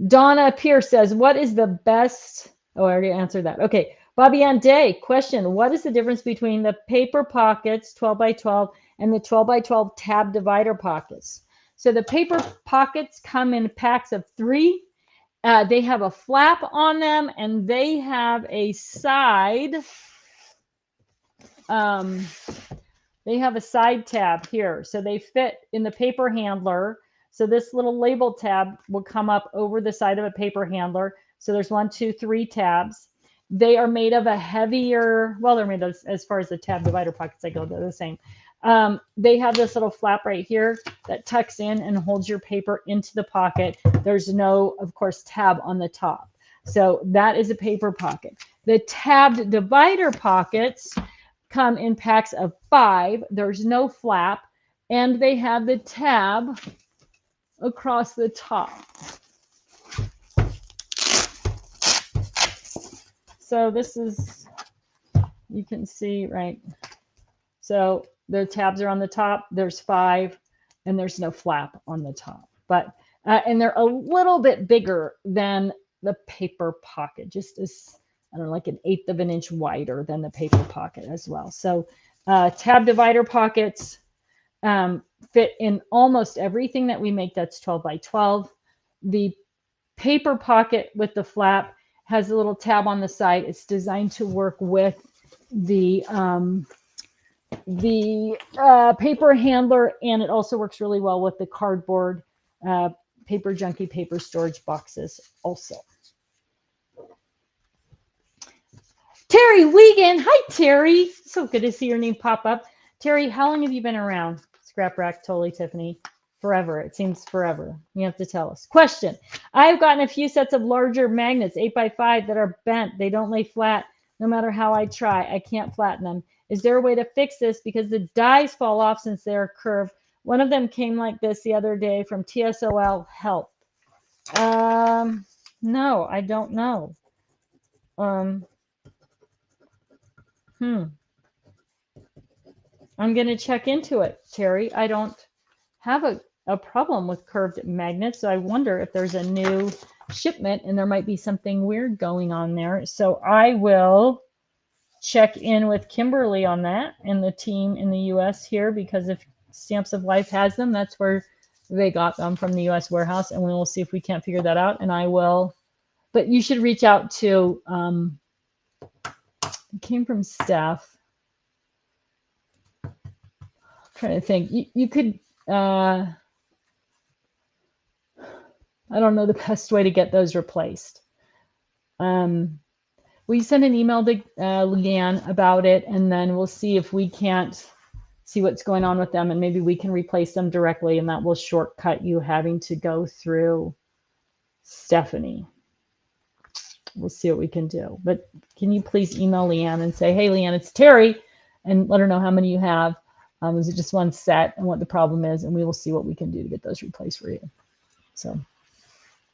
Donna Pierce says, what is the best? Oh, I already answered that. Okay. Bobby Ann Day, question. What is the difference between the paper pockets 12 by 12 and the 12 by 12 tab divider pockets? So the paper pockets come in packs of 3. They have a flap on them, and they have a side. They have a side tab here. So they fit in the paper handler. So this little label tab will come up over the side of a paper handler. So there's 1, 2, 3 tabs. They are made of a heavier, well, they're made of, as far as the tab divider pockets, I go, they're the same. They have this little flap right here that tucks in and holds your paper into the pocket. There's no, of course, tab on the top. So that is a paper pocket. The tabbed divider pockets come in packs of 5. There's no flap, and they have the tab across the top. So this is, you can see, right? So the tabs are on the top. There's 5, and there's no flap on the top. But and they're a little bit bigger than the paper pocket, just as, I don't know, like 1/8 of an inch wider than the paper pocket as well. So tab divider pockets fit in almost everything that we make that's 12 by 12. The paper pocket with the flap has a little tab on the side. It's designed to work with the paper handler, and it also works really well with the cardboard paper junkie paper storage boxes also. Terry Wiegand. Hi, Terry. So good to see your name pop up. Terry, how long have you been around? Scrap Rack, totally, Tiffany. Forever. It seems forever. You have to tell us. Question. I've gotten a few sets of larger magnets, 8 by 5, that are bent. They don't lay flat no matter how I try. I can't flatten them. Is there a way to fix this? Because the dies fall off since they're curved. One of them came like this the other day from TSOL. Help. No, I don't know. I'm going to check into it, Terry. I don't have a problem with curved magnets, so I wonder if there's a new shipment and there might be something weird going on there. So I will check in with Kimberly on that and the team in the US here, because if Stamps of Life has them, that's where they got them, from the US warehouse, and we will see if we can't figure that out. And I will, but you should reach out to, it came from Steph. I'm trying to think. You could, I don't know the best way to get those replaced. We send an email to Leanne about it, and then we'll see if we can't see what's going on with them, and maybe we can replace them directly, and that will shortcut you having to go through Stephanie. We'll see what we can do. But can you please email Leanne and say, hey, Leanne, it's Terry, and let her know how many you have. Is it just one set and what the problem is, and we will see what we can do to get those replaced for you. So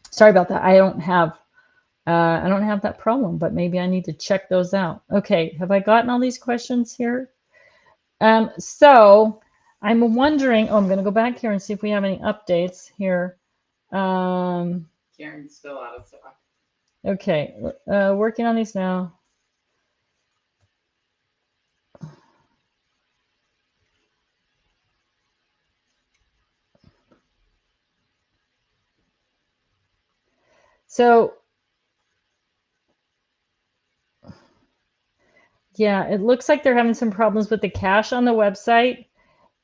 sorry about that. I don't have that problem, but maybe I need to check those out. Okay, have I gotten all these questions here? So I'm wondering, I'm going to go back here and see if we have any updates here. Karen's still out of stock. Okay, working on these now. So yeah, it looks like they're having some problems with the cache on the website.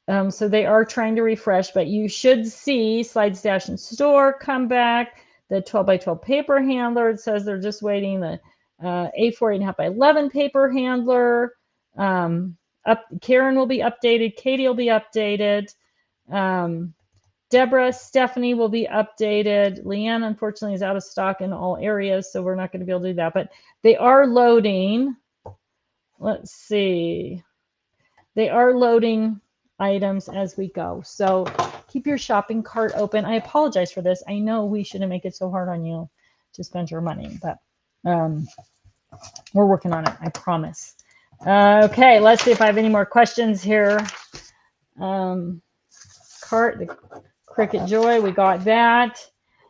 So they are trying to refresh, but you should see Slide Stash and Store come back. The 12 by 12 paper handler, it says they're just waiting. The A4 8.5 by 11 paper handler. Karen will be updated. Katie will be updated. Deborah, Stephanie will be updated. Leanne, unfortunately, is out of stock in all areas, so we're not going to be able to do that. But they are loading. Let's see. They are loading items as we go. So keep your shopping cart open. I apologize for this. I know we shouldn't make it so hard on you to spend your money, but we're working on it. I promise. Okay, let's see if I have any more questions here. Cart, the Cricut Joy, we got that.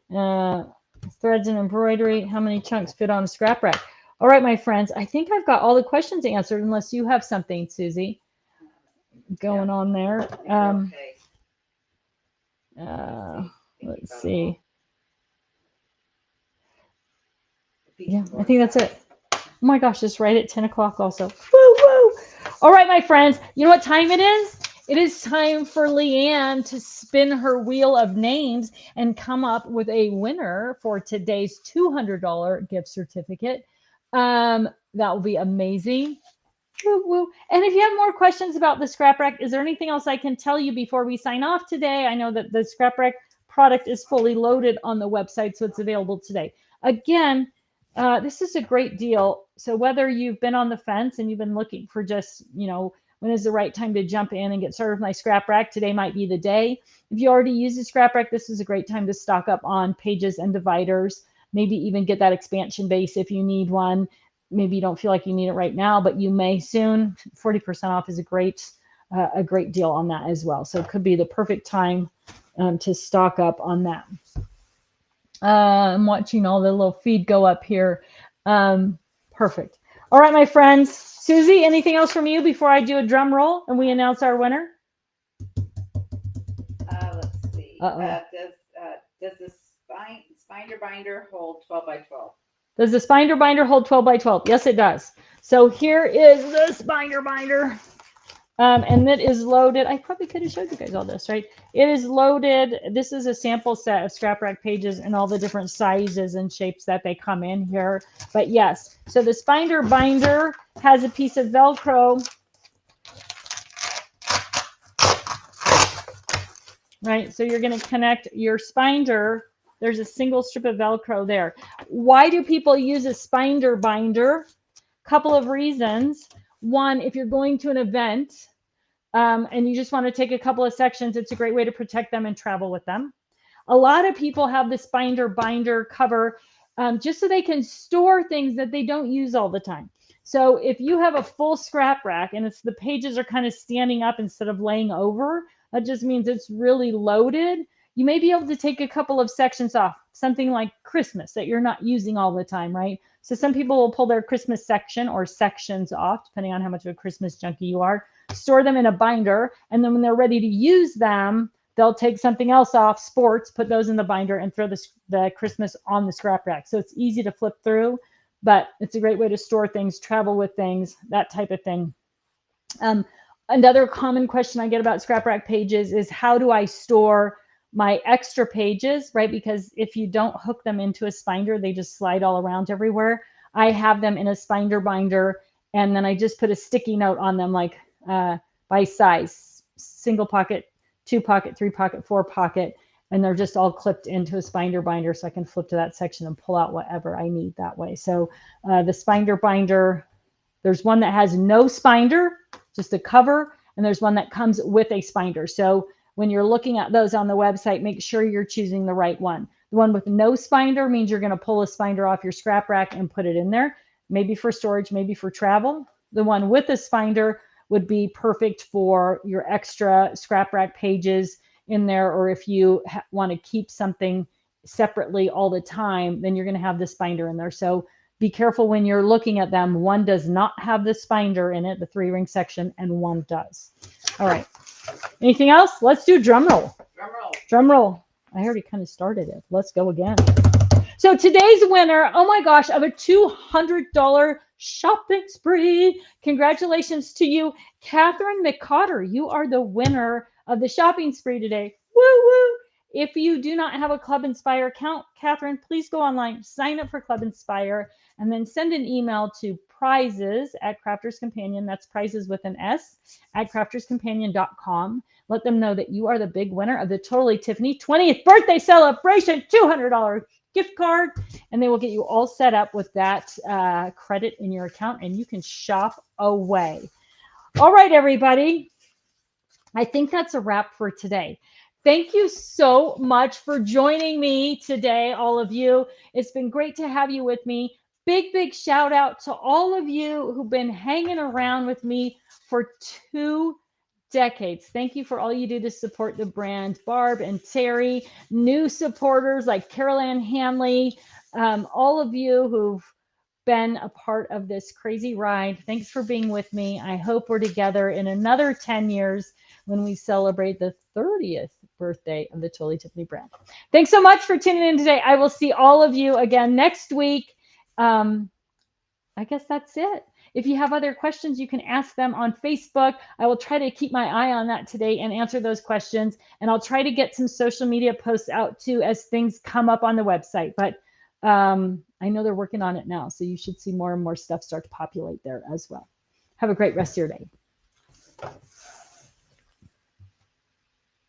Threads and embroidery, how many chunks fit on a scrap rack? All right, my friends, I think I've got all the questions answered, unless you have something, Susie, going on there. Let's see. Yeah, I think that's it. Oh my gosh, it's right at 10 o'clock also. Woo, woo. All right, my friends, you know what time it is? It is time for Leanne to spin her wheel of names and come up with a winner for today's $200 gift certificate. That will be amazing. Woo, woo. And if you have more questions about the scrap rack, is there anything else I can tell you before we sign off today? I know that the scrap rack product is fully loaded on the website, so it's available today. Again, this is a great deal. So whether you've been on the fence and you've been looking for just, when is the right time to jump in and get started with my scrap rack, today might be the day. If you already use the scrap rack, this is a great time to stock up on pages and dividers, maybe even get that expansion base if you need one. Maybe you don't feel like you need it right now, but you may soon. 40% off is a great deal on that as well. So it could be the perfect time to stock up on that. I'm watching all the little feed go up here. Perfect. All right, my friends. Susie, anything else from you before I do a drum roll and we announce our winner? Let's see. Does the Spinder binder hold 12 by 12? Does the Spinder binder hold 12 by 12? Yes, it does. So here is the Spinder binder. And it is loaded. I probably could have showed you guys all this, right? It is loaded. This is a sample set of scrap rack pages and all the different sizes and shapes that they come in here. But yes, so the Spinder binder has a piece of Velcro. Right, so you're going to connect your Spinder. There's a single strip of Velcro there. Why do people use a Spinder binder? Couple of reasons. One, if you're going to an event and you just want to take a couple of sections, it's a great way to protect them and travel with them. A lot of people have the Spinder binder cover just so they can store things that they don't use all the time. So if you have a full scrap rack and the pages are kind of standing up instead of laying over, that just means it's really loaded. You may be able to take a couple of sections off, something like Christmas that you're not using all the time, right? So some people will pull their Christmas section or sections off, depending on how much of a Christmas junkie you are, store them in a binder, and then when they're ready to use them, they'll take something else off, sports, put those in the binder, and throw the Christmas on the scrap rack. So it's easy to flip through, but it's a great way to store things, travel with things, that type of thing. Another common question I get about scrap rack pages is, how do I store my extra pages, right? Because if you don't hook them into a Spinder, they just slide all around everywhere. I have them in a Spinder binder, and then I just put a sticky note on them, like by size, single pocket, 2 pocket, 3 pocket, 4 pocket, and they're just all clipped into a Spinder binder, so I can flip to that section and pull out whatever I need that way. So the Spinder binder, there's one that has no Spinder, just a cover, and there's one that comes with a spinder. So when you're looking at those on the website, make sure you're choosing the right one. The one with no spinder means you're going to pull a spinder off your scrap rack and put it in there, maybe for storage, maybe for travel. The one with a spinder would be perfect for your extra scrap rack pages in there, or if you want to keep something separately all the time, then you're going to have the spinder in there. So be careful when you're looking at them. One does not have the spinder in it, the 3-ring section, and one does. All right. Anything else? Let's do drum roll. Drum roll. Drum roll. I already kind of started it. Let's go again. So today's winner, oh my gosh, of a $200 shopping spree. Congratulations to you, Catherine McCotter. You are the winner of the shopping spree today. Woo woo. If you do not have a Club Inspire account, Catherine, please go online, sign up for Club Inspire, and then send an email to prizes@Crafters Companion. That's prizes with an S at crafterscompanion.com. Let them know that you are the big winner of the Totally Tiffany 20th birthday celebration $200 gift card, and they will get you all set up with that credit in your account, and you can shop away. All right, everybody. I think that's a wrap for today. Thank you so much for joining me today, all of you. It's been great to have you with me. Big shout out to all of you who've been hanging around with me for 2 decades. Thank you for all you do to support the brand. Barb and Terry, new supporters like Carol Ann Hanley, all of you who've been a part of this crazy ride. Thanks for being with me. I hope we're together in another 10 years when we celebrate the 30th birthday of the Totally Tiffany brand. Thanks so much for tuning in today. I will see all of you again next week. I guess that's it. If you have other questions, you can ask them on Facebook. I will try to keep my eye on that today and answer those questions. And I'll try to get some social media posts out too as things come up on the website. But I know they're working on it now. So you should see more and more stuff start to populate there as well. Have a great rest of your day.